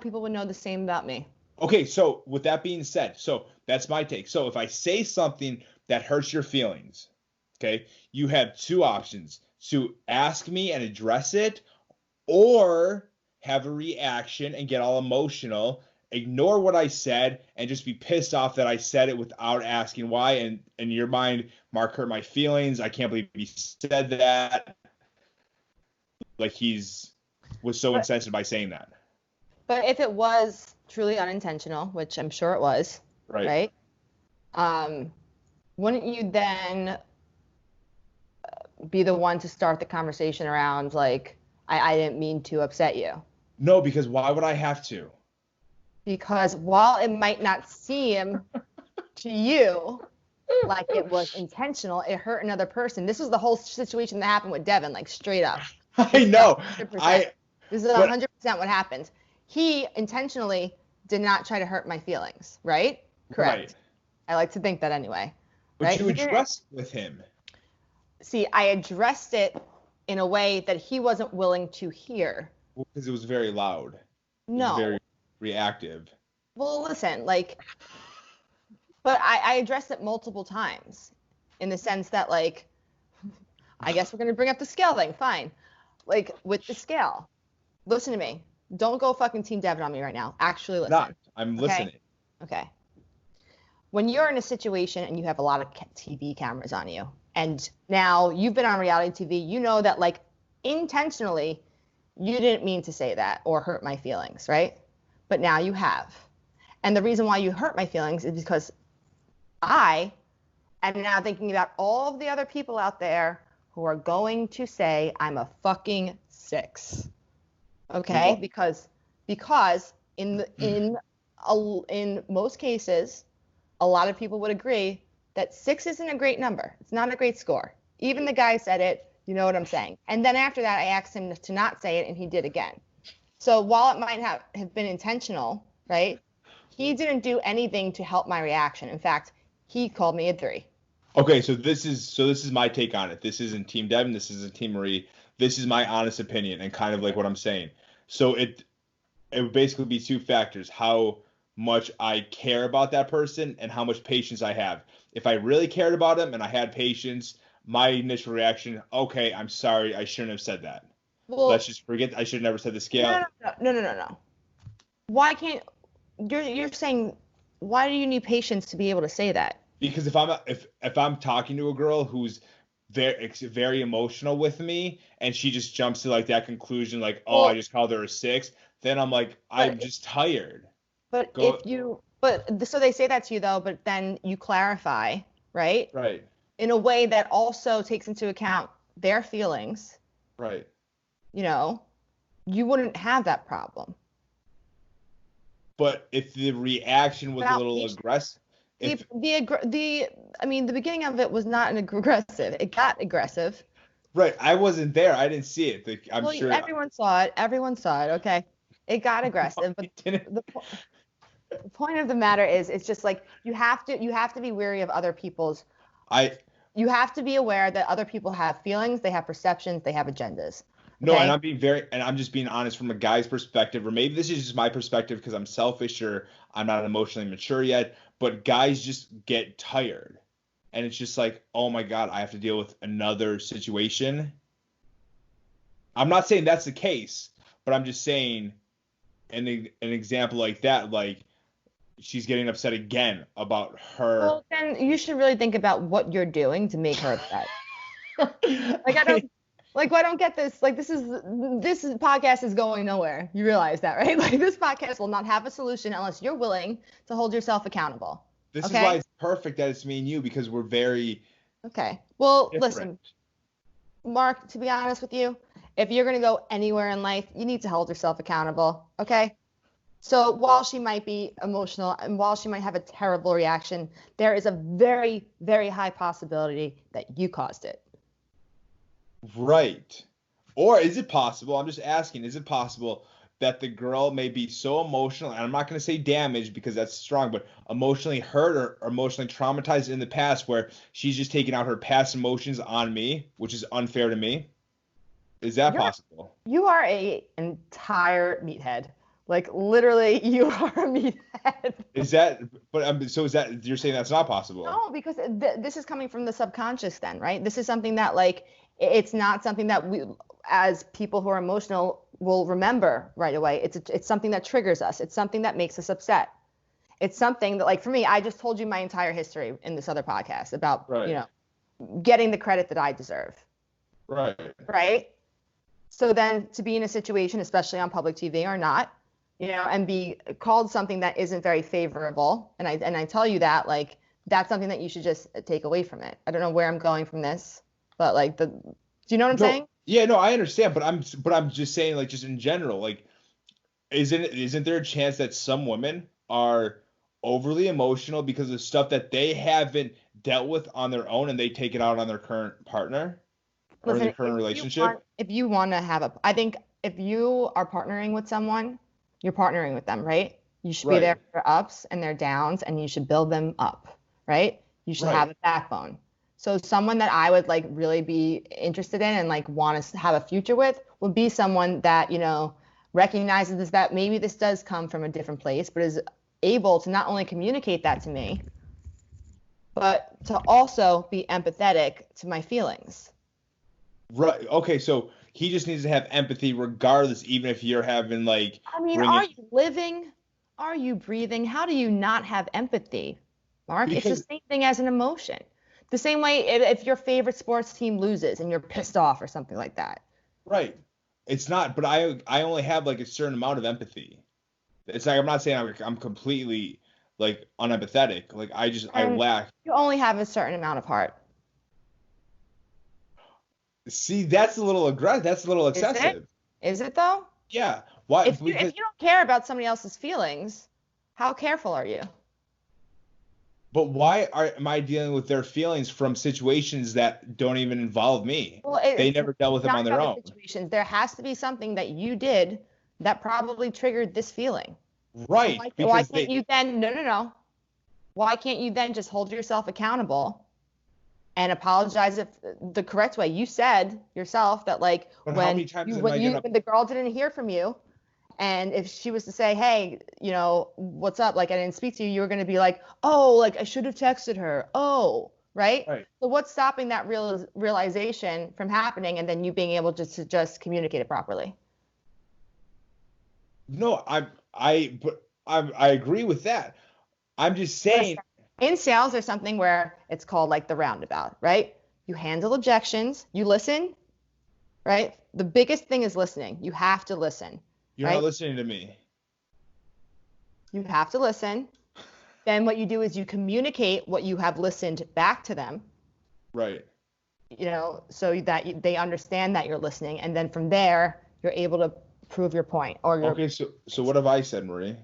people would know the same about me. Okay, so with that being said, so that's my take. So if I say something that hurts your feelings, okay, you have two options: to ask me and address it, or have a reaction and get all emotional, ignore what I said, and just be pissed off that I said it without asking why. And in your mind, Mark hurt my feelings. I can't believe he said that. Like was so insensitive by saying that. But if it was truly unintentional, which I'm sure it was, right? Wouldn't you then be the one to start the conversation around like, I didn't mean to upset you? No, because why would I have to? Because while it might not seem to you like it was intentional, it hurt another person. This was the whole situation that happened with Devin, like straight up. I know. This is 100% what happened. He intentionally did not try to hurt my feelings, right? Correct. Right. I like to think that anyway. But right? You addressed it with him. See, I addressed it in a way that he wasn't willing to hear. Well, because it was very loud. No. Very reactive. Well, listen, but I addressed it multiple times in the sense that, like, I guess we're going to bring up the scale thing. Fine. Like, with the scale, listen to me. Don't go fucking Team Devin on me right now. Actually listen. No, I'm listening. Okay. When you're in a situation and you have a lot of TV cameras on you, and now you've been on reality TV, you know that, like, intentionally, you didn't mean to say that or hurt my feelings, right? But now you have. And the reason why you hurt my feelings is because I am now thinking about all of the other people out there who are going to say I'm a fucking 6. Okay? Because in most cases, a lot of people would agree that 6 isn't a great number. It's not a great score. Even the guy said it. You know what I'm saying? And then after that, I asked him to not say it, and he did again. So while it might have been intentional, right, he didn't do anything to help my reaction. In fact, he called me a 3. Okay, so this is my take on it. This isn't Team Devin. This isn't Team Marie. This is my honest opinion and kind of like what I'm saying. So it would basically be two factors: how much I care about that person and how much patience I have. If I really cared about him and I had patience, my initial reaction, okay, I'm sorry, I shouldn't have said that. Well, let's just forget. I should have never said the scale. No. Why can't you're saying? Why do you need patience to be able to say that? Because if I'm talking to a girl who's very emotional with me and she just jumps to like that conclusion, like, oh, I just called her a 6, then I'm like, I'm just tired. But so they say that to you though, but then you clarify, right? Right. In a way that also takes into account their feelings. Right. You know, you wouldn't have that problem. But if the reaction was a little aggressive, if the beginning of it was not an aggressive. It got aggressive. right, I wasn't there. I didn't see it. Like, I'm Well, sure everyone saw it. Everyone saw it. Okay, it got aggressive, but it didn't. the point of the matter is, it's just like you have to be wary of other people's. I You have to be aware that other people have feelings, they have perceptions, they have agendas. No, and Okay. I'm just being honest from a guy's perspective, or maybe this is just my perspective because I'm selfish or I'm not emotionally mature yet, but guys just get tired. And it's just like, oh my God, I have to deal with another situation. I'm not saying that's the case, but I'm just saying an example like that, like she's getting upset again about her. Well, then you should really think about what you're doing to make her upset. I don't get this. Like, this podcast is going nowhere. You realize that, right? Like, this podcast will not have a solution unless you're willing to hold yourself accountable. This Okay? is why it's perfect that it's me and you because we're very Okay. Well, different. listen, Mark, to be honest with you, if you're going to go anywhere in life, you need to hold yourself accountable. Okay? So while she might be emotional and while she might have a terrible reaction, there is a very, very high possibility that you caused it. Right. Or is it possible, I'm just asking, is it possible that the girl may be so emotional, and I'm not going to say damaged because that's strong, but emotionally hurt or emotionally traumatized in the past where she's just taking out her past emotions on me, which is unfair to me? Is that possible? You are an entire meathead. Like, literally, you are a meathead. Is that, so is that, you're saying that's not possible? No, because this is coming from the subconscious then, right? This is something that, like, it's not something that we, as people who are emotional, will remember right away. It's something that triggers us. It's something that makes us upset. It's something that, like, for me, I just told you my entire history in this other podcast about, Right. Getting the credit that I deserve. Right. Right? So then to be in a situation, especially on public TV or not, and be called something that isn't very favorable, and I tell you that, like, that's something that you should just take away from it. I don't know where I'm going from this, but like do you know what I'm saying? Yeah, no, I understand, but I'm just saying, like, just in general, like, isn't there a chance that some women are overly emotional because of stuff that they haven't dealt with on their own and they take it out on their current partner or their current relationship? If you want to I think if you are partnering with someone, you're partnering with them, right? You should be there for their ups and their downs, and you should build them up, right? You should have a backbone. So someone that I would, like, really be interested in and, like, want to have a future with would be someone that, recognizes that maybe this does come from a different place, but is able to not only communicate that to me, but to also be empathetic to my feelings. Right. Okay, so he just needs to have empathy regardless, even if you're having, like... I mean, are you living? Are you breathing? How do you not have empathy, Mark? It's the same thing as an emotion. The same way if your favorite sports team loses and you're pissed off or something like that. Right. It's not, but I only have, like, a certain amount of empathy. It's like, I'm not saying I'm completely, like, unempathetic. Like, I lack. You only have a certain amount of heart. See, that's a little aggressive. That's a little excessive. Is it though? Yeah. Why? If you don't care about somebody else's feelings, how careful are you? But why am I dealing with their feelings from situations that don't even involve me? Well, they never dealt with them on their own. Situations. There has to be something that you did that probably triggered this feeling. Right. Why can't you then? No. Why can't you then just hold yourself accountable and apologize if the correct way? You said yourself that, like, when the girl didn't hear from you, and if she was to say, hey, what's up? Like, I didn't speak to you. You were going to be like, oh, like, I should have texted her. Oh, right? So what's stopping that realization from happening and then you being able to just communicate it properly? No, I agree with that. I'm just saying. In sales, there's something where it's called, like, the roundabout, right? You handle objections. You listen, right? The biggest thing is listening. You have to listen. You're not listening to me. You have to listen. Then what you do is you communicate what you have listened back to them. Right. So that they understand that you're listening. And then from there, you're able to prove your point. Okay, so what have I said, Marie?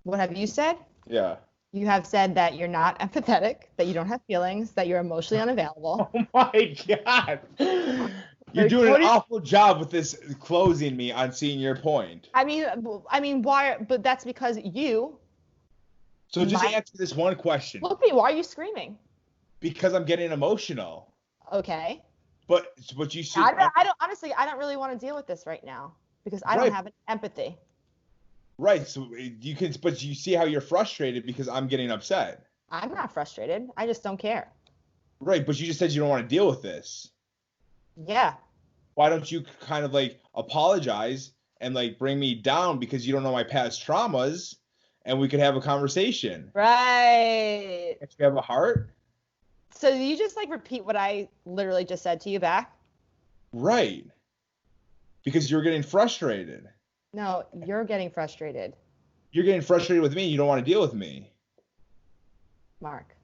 What have you said? Yeah. You have said that you're not empathetic, that you don't have feelings, that you're emotionally unavailable. Oh my God. You're Like, doing what an do you- awful job with this closing me on seeing your point. I mean, why? But that's because you So just might answer this one question. look at me. Why are you screaming? Because I'm getting emotional. Okay. But you should. I don't honestly. I don't really want to deal with this right now because I don't Right. have any empathy. Right. So you can, but you see how you're frustrated because I'm getting upset. I'm not frustrated. I just don't care. Right. But you just said you don't want to deal with this. Yeah. Why don't you kind of like apologize and like bring me down because you don't know my past traumas and we could have a conversation? Right. If you have a heart? So you just like repeat what I literally just said to you back? Right. Because you're getting frustrated. No, you're getting frustrated, You're getting frustrated with me. You don't want to deal with me. Mark.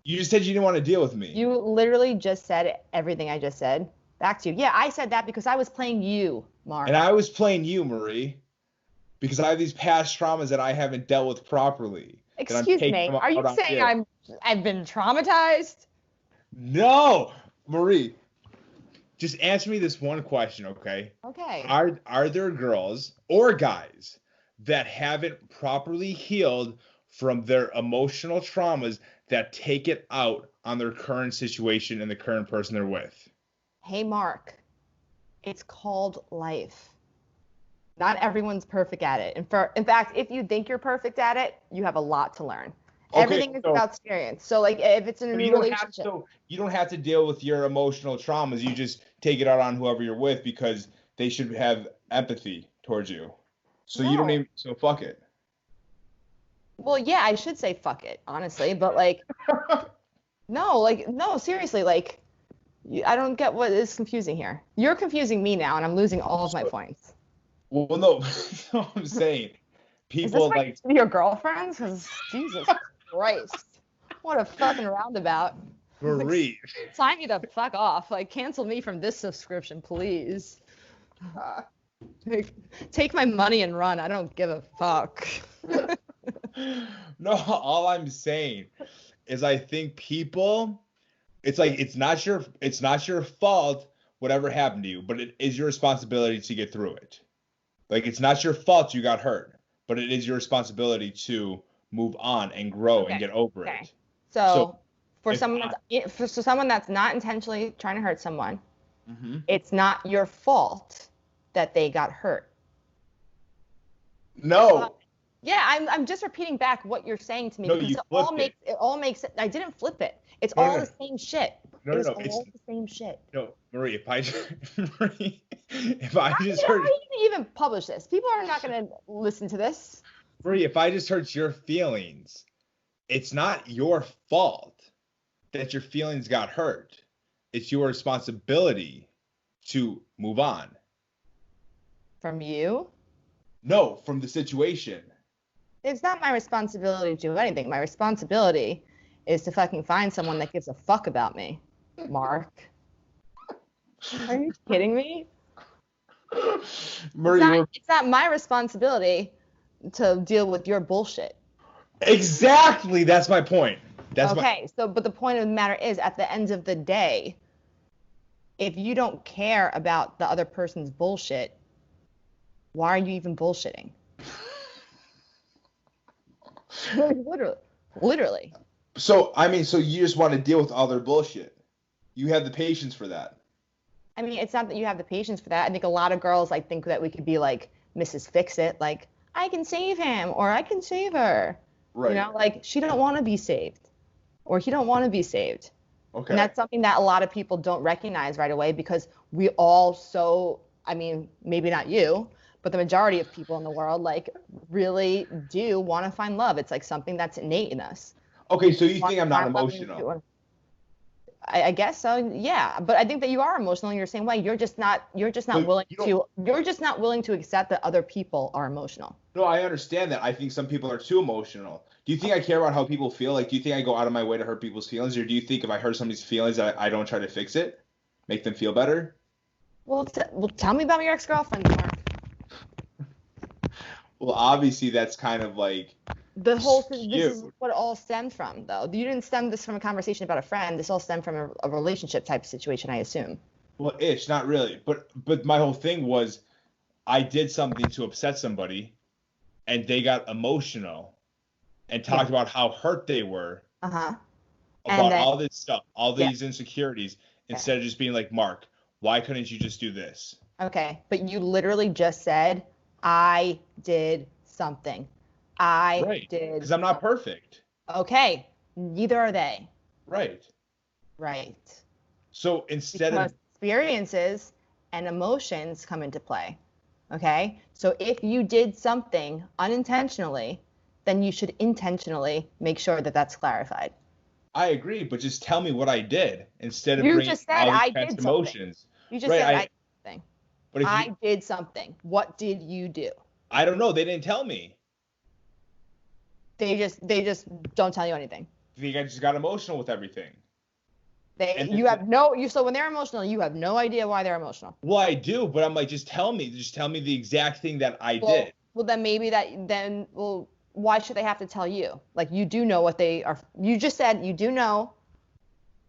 You just said you didn't want to deal with me. You literally just said everything I just said back to you. Yeah, I said that because I was playing you, Mark. And I was playing you, Marie, because I have these past traumas that I haven't dealt with properly. Excuse me. Are you saying I've been traumatized? No, Marie. Just answer me this one question, okay? Okay. Are there girls or guys that haven't properly healed from their emotional traumas that take it out on their current situation and the current person they're with? Hey, Mark. It's called life. Not everyone's perfect at it. In fact, if you think you're perfect at it, you have a lot to learn. Okay, Everything is about experience. So, like, if it's in a new relationship, you don't have to deal with your emotional traumas. You just take it out on whoever you're with because they should have empathy towards you. So you don't even. So fuck it. well, yeah, I should say fuck it, honestly, but like, no, seriously, like, I don't get what is confusing here. You're confusing me now, and I'm losing all of my points. Well, no, that's what I'm saying. People Is this your girlfriends? Because Jesus Christ, what a fucking roundabout. Marie. Sign me to fuck off. Like, cancel me from this subscription, please. Take my money and run. I don't give a fuck. No, all I'm saying is I think people, it's like it's not your fault whatever happened to you, but it is your responsibility to get through it. Like it's not your fault you got hurt, but it is your responsibility to move on and grow and get over it. So for someone that's not intentionally trying to hurt someone, it's not your fault that they got hurt. No. Yeah, I'm just repeating back what you're saying to me because it all makes it. I didn't flip it. It's all the same shit. It's all the same shit. No, Marie, if I just heard. How do you even publish this? People are not going to listen to this. Marie, if I just hurt your feelings, it's not your fault that your feelings got hurt. It's your responsibility to move on. From you? No, from the situation. It's not my responsibility to do anything. My responsibility is to fucking find someone that gives a fuck about me, Mark. Are you kidding me? Marie, it's not my responsibility to deal with your bullshit. Exactly. That's my point. But the point of the matter is, at the end of the day, if you don't care about the other person's bullshit, why are you even bullshitting? Literally. So you just want to deal with all their bullshit. You have the patience for that. I mean, it's not that you have the patience for that. I think a lot of girls think that we could be like Mrs. Fix-It, like I can save him or I can save her. Right. You know, like she don't want to be saved or he don't want to be saved. Okay. And that's something that a lot of people don't recognize right away because we all maybe not you, but the majority of people in the world really do want to find love. It's like something that's innate in us. Okay, so you think I'm not emotional? I guess so, yeah. But I think that you are emotional in your same way. You're just not willing to accept that other people are emotional. No, I understand that. I think some people are too emotional. Do you think I care about how people feel? Like, do you think I go out of my way to hurt people's feelings, or do you think if I hurt somebody's feelings that I don't try to fix it, make them feel better? Well, tell me about your ex-girlfriend, Mark. Well, obviously that's kind of like This is what it all stemmed from, though. You didn't stem this from a conversation about a friend. This all stemmed from a relationship type situation, I assume. Well, not really. But my whole thing was I did something to upset somebody and they got emotional and talked about how hurt they were about all this stuff, all these insecurities, instead of just being like, Mark, why couldn't you just do this? Okay, but you literally just said, I did something. I did. Because I'm not perfect. Okay, neither are they. Right. So because experiences and emotions come into play. Okay, so if you did something unintentionally, then you should intentionally make sure that that's clarified. I agree, but just tell me what I did instead of bringing all these past emotions. You just said I did something. But I did something. What did you do? I don't know. They didn't tell me. They just don't tell you anything. They just got emotional with everything. So when they're emotional, you have no idea why they're emotional. Well, I do, but I'm like, just tell me the exact thing that I did. Well, then maybe why should they have to tell you? Like, you do know what they are. You just said you do know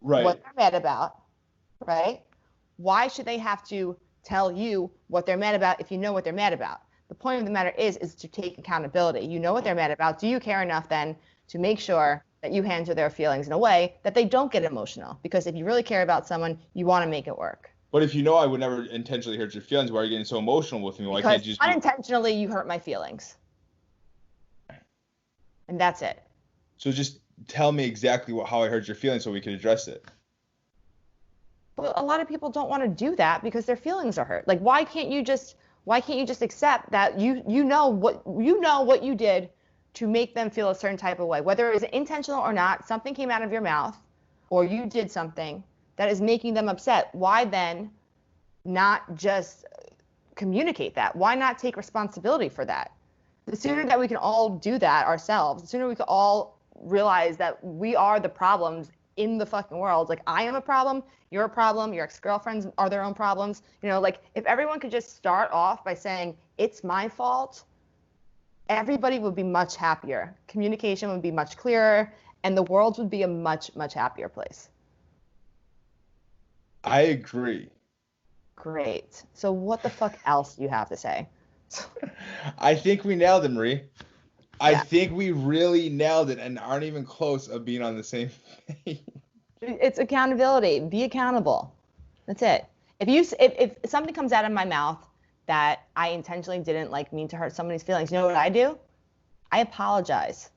what they're mad about, right? Why should they have to tell you what they're mad about if you know what they're mad about? The point of the matter is to take accountability. You know what they're mad about. Do you care enough then to make sure that you handle their feelings in a way that they don't get emotional? Because if you really care about someone, you want to make it work. But if you know I would never intentionally hurt your feelings, why are you getting so emotional with me? Why can't you just unintentionally you hurt my feelings. And that's it. So just tell me exactly how I hurt your feelings so we can address it. Well, a lot of people don't want to do that because their feelings are hurt. Like, why can't you just accept that you know what you did to make them feel a certain type of way, whether it was intentional or not? Something came out of your mouth, or you did something that is making them upset. Why then not just communicate that? Why not take responsibility for that? The sooner that we can all do that ourselves, the sooner we can all realize that we are the problems in the fucking world. Like, I am a problem, you're a problem, your ex-girlfriends are their own problems. Like, if everyone could just start off by saying, it's my fault, everybody would be much happier. Communication would be much clearer, and the world would be a much, much happier place. I agree. Great. So what the fuck else do you have to say? I think we nailed it, Marie. I think we really nailed it and aren't even close of being on the same page. It's accountability. Be accountable. That's it. If something comes out of my mouth that I intentionally didn't mean to hurt somebody's feelings, you know what I do? I apologize.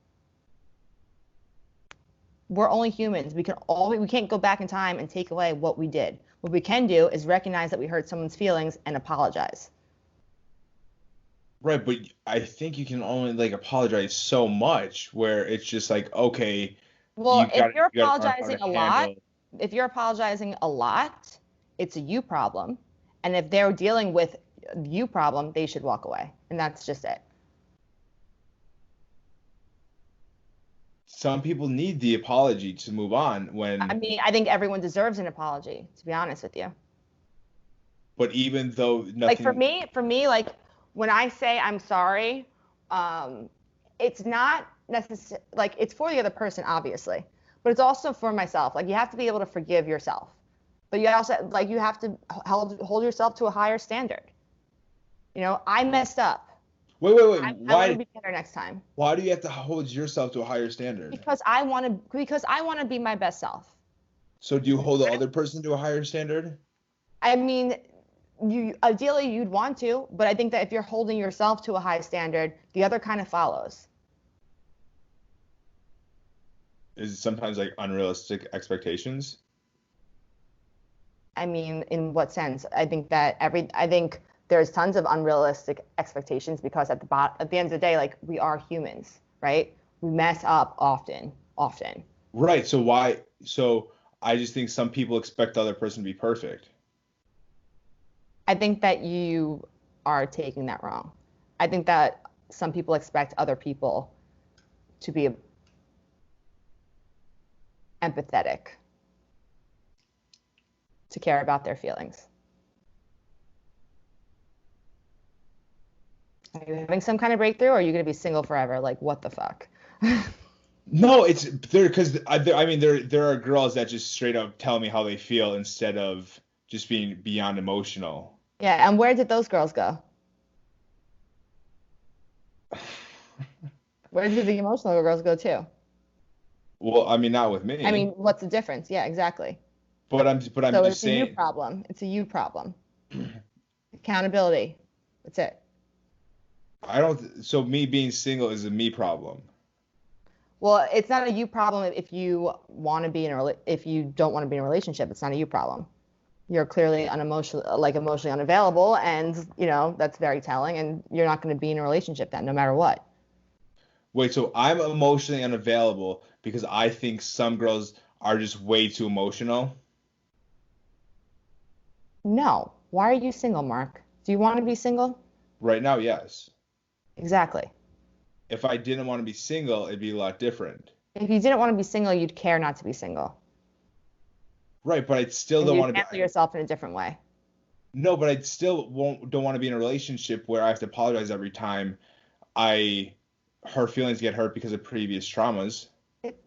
We're only humans. We can't go back in time and take away what we did. What we can do is recognize that we hurt someone's feelings and apologize. Right, but I think you can only apologize so much where it's just okay. Well, if you're apologizing a lot, it's a you problem. And if they're dealing with you problem, they should walk away. And that's just it. Some people need the apology to move on I think everyone deserves an apology, to be honest with you. But even though nothing... for me, when I say I'm sorry, it's not necessarily, it's for the other person, obviously, but it's also for myself. You have to be able to forgive yourself, but you also, you have to hold yourself to a higher standard. I messed up. Wait. I want to be better next time. Why do you have to hold yourself to a higher standard? Because I want to be my best self. So do you hold the other person to a higher standard? I mean, ideally you'd want to, but I think that if you're holding yourself to a high standard, the other kind of follows. Is it sometimes unrealistic expectations? I mean, in what sense? I think there's tons of unrealistic expectations because at the end of the day, we are humans, right? We mess up often. Right. So I just think some people expect the other person to be perfect. I think that you are taking that wrong. I think that some people expect other people to be empathetic, to care about their feelings. Are you having some kind of breakthrough, or are you going to be single forever? What the fuck? No, it's there because I mean there are girls that just straight up tell me how they feel instead of just being beyond emotional. Yeah, and where did those girls go? Where did the emotional girls go too? Well, I mean not with I mean, me, what's the difference? Yeah, exactly. but I'm So just it's a you saying. problem. It's a you problem. Accountability. That's it. I don't. So me being single is a me problem. Well, it's not a you problem if you want to be in if you don't want to be in a relationship. It's not a you problem. You're clearly unemotional, like emotionally unavailable, and that's very telling. And you're not going to be in a relationship then, no matter what. Wait, so I'm emotionally unavailable because I think some girls are just way too emotional. No. Why are you single, Mark? Do you want to be single? Right now, yes. Exactly. If I didn't want to be single, it'd be a lot different. If you didn't want to be single, you'd care not to be single, Right, but I still and don't you'd want to be. handle yourself in a different way. No, but I still won't don't want to be in a relationship where I have to apologize every time I her feelings get hurt because of previous traumas.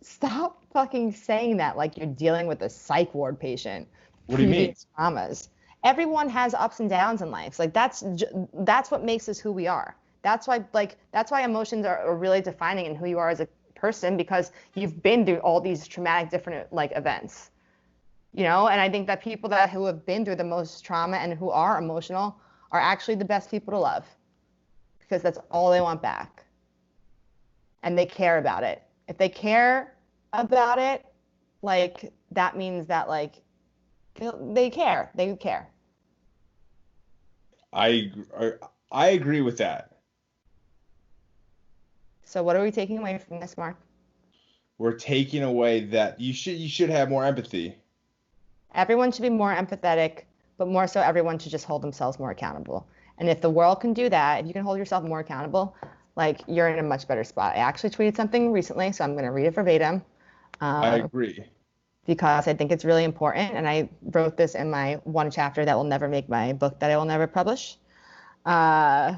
Stop fucking saying that like you're dealing with a psych ward patient. What do you mean? Previous traumas. Everyone has ups and downs in life. Like that's what makes us who we are. That's why emotions are really defining in who you are as a person because you've been through all these traumatic different like events. And I think that people who have been through the most trauma and who are emotional are actually the best people to love because that's all they want back. And they care about it. If they care about it, like that means that like they care. They care. I I agree with that. So what are we taking away from this, Mark? We're taking away that you should have more empathy. Everyone should be more empathetic, but more so everyone should just hold themselves more accountable. And if the world can do that, if you can hold yourself more accountable, like you're in a much better spot. I actually tweeted something recently, so I'm going to read it verbatim I uh, agree. because I think it's really important. And I wrote this in my one chapter that will never make my book that I will never publish. Uh,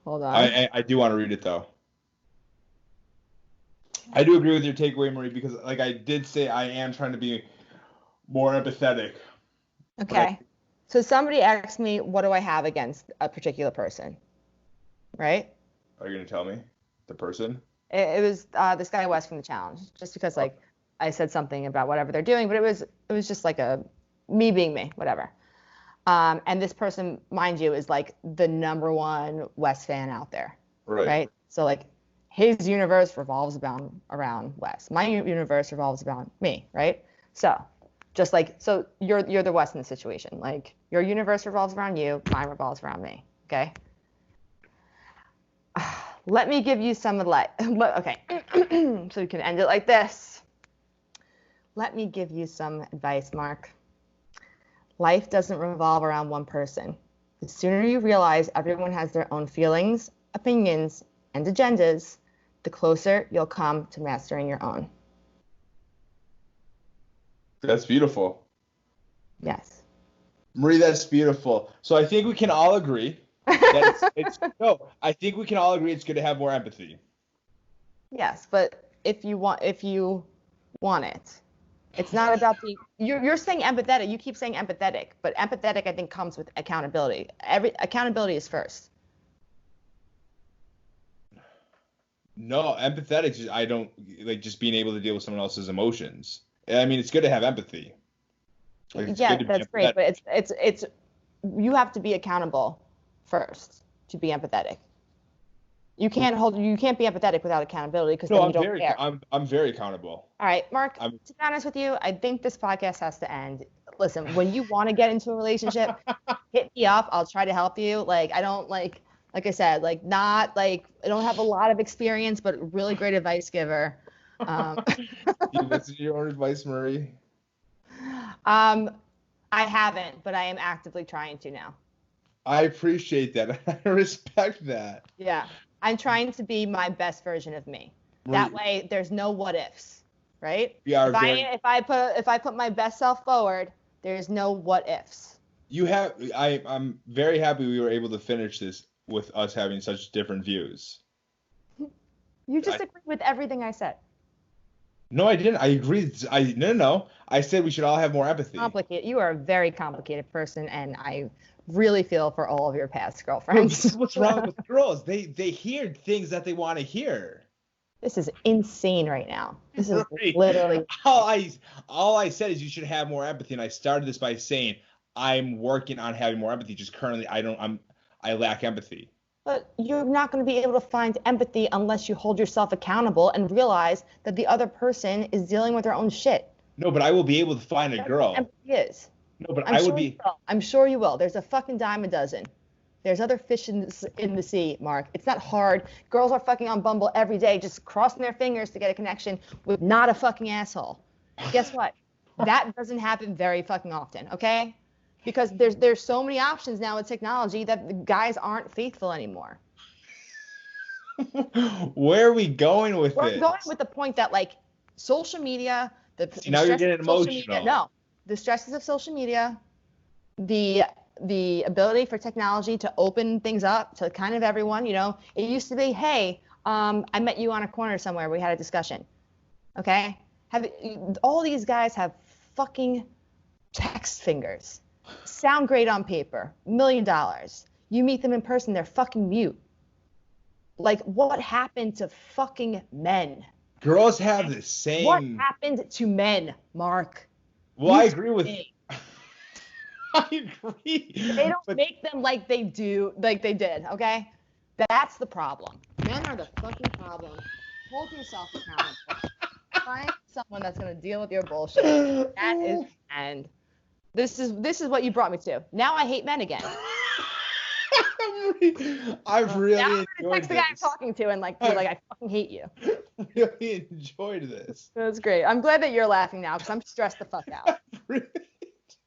hold on. I do want to read it though. I do agree with your takeaway, Marie, because like I did say I am trying to be more empathetic, but I Okay. So somebody asked me, what do I have against a particular person? Right? are you gonna tell me the person? It was this guy West from the challenge, just because Oh, like I said something about whatever they're doing, but it was just like a me being me, whatever. And this person, mind you, is like the number one West fan out there, right. right? So like his universe revolves around West. My universe revolves around me, right? So just like so you're the West in the situation. Like your universe revolves around you, mine revolves around me. Okay. Let me give you some advice. Okay, so we can end it like this. Let me give you some advice, Mark. Life doesn't revolve around one person. The sooner you realize everyone has their own feelings, opinions, and agendas, the closer you'll come to mastering your own. That's beautiful. Yes. Marie, that's beautiful. So I think we can all agree that it's no, I think we can all agree it's good to have more empathy. Yes, but if you want it, it's not about the you're saying empathetic. You keep saying empathetic, but empathetic I think comes with accountability. Accountability is first. No, empathetic, I don't like just being able to deal with someone else's emotions. I mean, it's good to have empathy. Like it's good Yeah, to be that's great, empathetic. but it's you have to be accountable first to be empathetic. You can't be empathetic without accountability because No, then you don't care. I'm very accountable. All right, Mark, I'm to be honest with you, I think this podcast has to end. Listen, when you want to get into a relationship, hit me up. I'll try to help you. Like I don't like I said, like not like I don't have a lot of experience, but really great advice giver. Um, you listen to your own advice, Marie. um, I haven't, but I am actively trying to now. I appreciate that. I respect that. Yeah. I'm trying to be my best version of me. That Marie, way there's no what ifs, right? we are If I very if I put my best self forward, there's no what ifs. I'm very happy we were able to finish this with us having such different views. You just agreed with everything I said. No, I didn't. I agreed. No. I said we should all have more empathy. Complicated. You are a very complicated person, and I really feel for all of your past Bro, girlfriends. this is what's wrong with girls. They hear things that they want to hear. This is insane right now. This is Right. literally. All I said is you should have more empathy, and I started this by saying I'm working on having more empathy. Just currently, I lack empathy. But you're not going to be able to find empathy unless you hold yourself accountable and realize that the other person is dealing with their own shit. No, but I will be able to find a girl. That's what empathy is. No, but I'm I sure would be. you will. I'm sure you will. There's a fucking dime a dozen. There's other fish in the sea, Mark. It's not hard. Girls are fucking on Bumble every day, just crossing their fingers to get a connection with not a fucking asshole. Guess what? That doesn't happen very fucking often, okay? Because there's so many options now with technology that the guys aren't faithful anymore. Where are we going with We're this? going with the point that like social media, See, now you're getting emotional. No, the stresses of social media, the ability for technology to open things up to kind of everyone. You know, it used to be, hey, I met you on a corner somewhere. We had a discussion. Okay, all these guys have fucking text fingers. Sound great on paper. $1 million. You meet them in person, they're fucking mute. Like, what happened to fucking men? Girls have the same. What happened to men, Mark? Well, I agree with. I agree. They don't make them like they did, okay? That's the problem. Men are the fucking problem. Hold yourself accountable. Find someone that's gonna deal with your bullshit. That is the end. This is what you brought me to. Now I hate men again. I've really now I'm enjoyed gonna text the guy I'm this. talking to and like be like, I fucking hate you. Really enjoyed this. That's great. I'm glad that you're laughing now because I'm stressed the fuck out.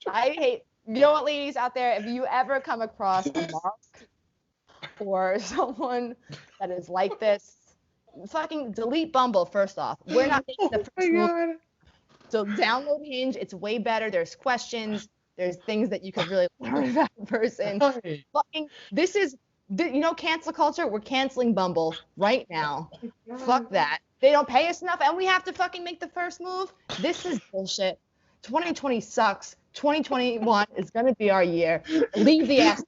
I hate. You know what, ladies out there, if you ever come across a Mark or someone that is like this, fucking delete Bumble first off. We're not making the first move. So download Hinge. It's way better. There's questions. There's things that you can really learn about the person. Fucking, this is, you know, cancel culture. We're canceling Bumble right now. Fuck that. They don't pay us enough, and we have to fucking make the first move. This is bullshit. 2020 sucks. 2021 is gonna be our year. Leave the ass.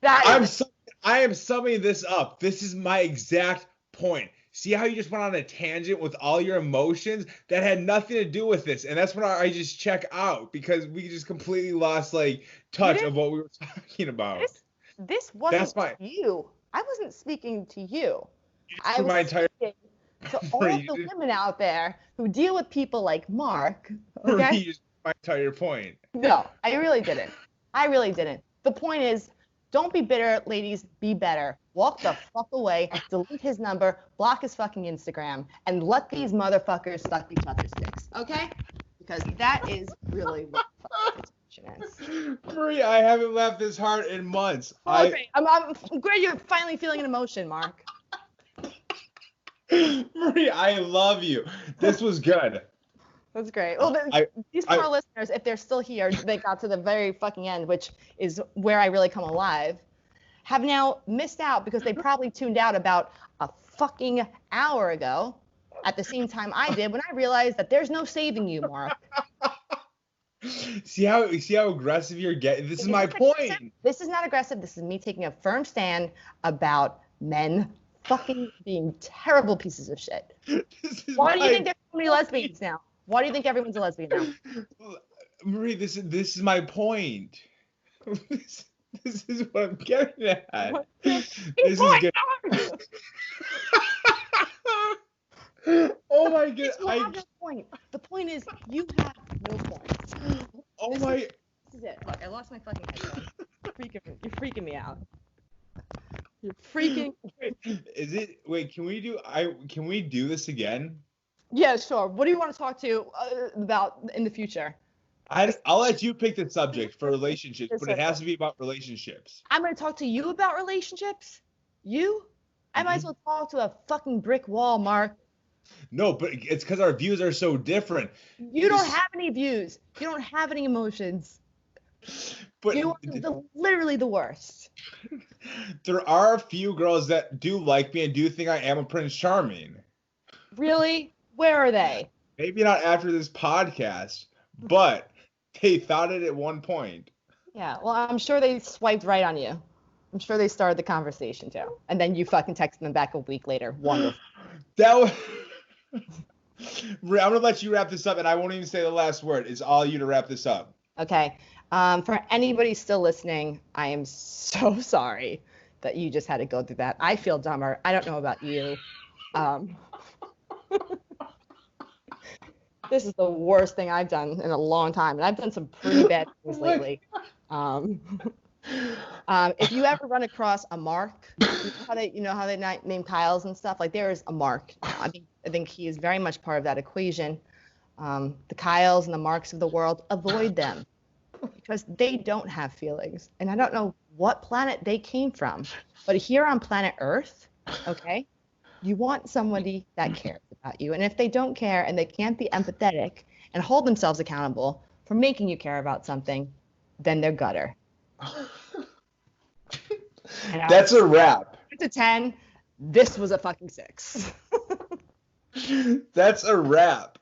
I am summing this up. This is my exact point. See how you just went on a tangent with all your emotions that had nothing to do with this, and that's when I just check out because we just completely lost like touch of what we were talking about. This wasn't you. I wasn't speaking to you. I was speaking to all of the women out there who deal with people like Mark. Okay. You just my entire point. No, I really didn't. The point is, don't be bitter, ladies. Be better. Walk the fuck away. Delete his number. Block his fucking Instagram, and let these motherfuckers suck each other's dicks. Okay? Because that is really what fucking attention is. Marie, I haven't laughed this hard in months. Okay, I'm glad you're finally feeling an emotion, Mark. Marie, I love you. This was good. That's great. Well, these poor listeners, if they're still here, they got to the very fucking end, which is where I really come alive, have now missed out because they probably tuned out about a fucking hour ago at the same time I did when I realized that there's no saving you, Mark. See how aggressive you're getting? This is my point. This is not aggressive. This is me taking a firm stand about men fucking being terrible pieces of shit. Why do you think there's so many lesbians now? Why do you think everyone's a lesbian now? Marie, this is my point. This is what I'm getting at. This is good. Oh my god! I have no point. The point is, you have no point. Oh my! This is it. Look, I lost my fucking headphones. You're freaking me out. You're freaking. Is it? Wait, can we do this again? Yeah, sure. What do you want to talk to about in the future? I'll let you pick the subject for relationships, but it has to be about relationships. I'm going to talk to you about relationships? You? I might as well talk to a fucking brick wall, Mark. No, but it's because our views are so different. You don't have any views. You don't have any emotions. But You are literally the worst. there are a few girls that do like me and do think I am a Prince Charming. Really? Where are they? Maybe not after this podcast, but they thought it at one point. Yeah, well, I'm sure they swiped right on you. I'm sure they started the conversation too. And then you fucking texted them back a week later. Wonderful. That was. I'm gonna let you wrap this up, and I won't even say the last word. It's all you to wrap this up. Okay. For anybody still listening, I am so sorry that you just had to go through that. I feel dumber. I don't know about you. This is the worst thing I've done in a long time, and I've done some pretty bad things lately. If you ever run across a Mark, you know how they name Kyles and stuff. Like there is a Mark. I think he is very much part of that equation. The Kyles and the Marks of the world, avoid them because they don't have feelings, and I don't know what planet they came from, but here on planet Earth, okay, you want somebody that cares about you, and if they don't care and they can't be empathetic and hold themselves accountable for making you care about something, then they're gutter. That's a wrap. 10, this was a fucking 6. That's a wrap.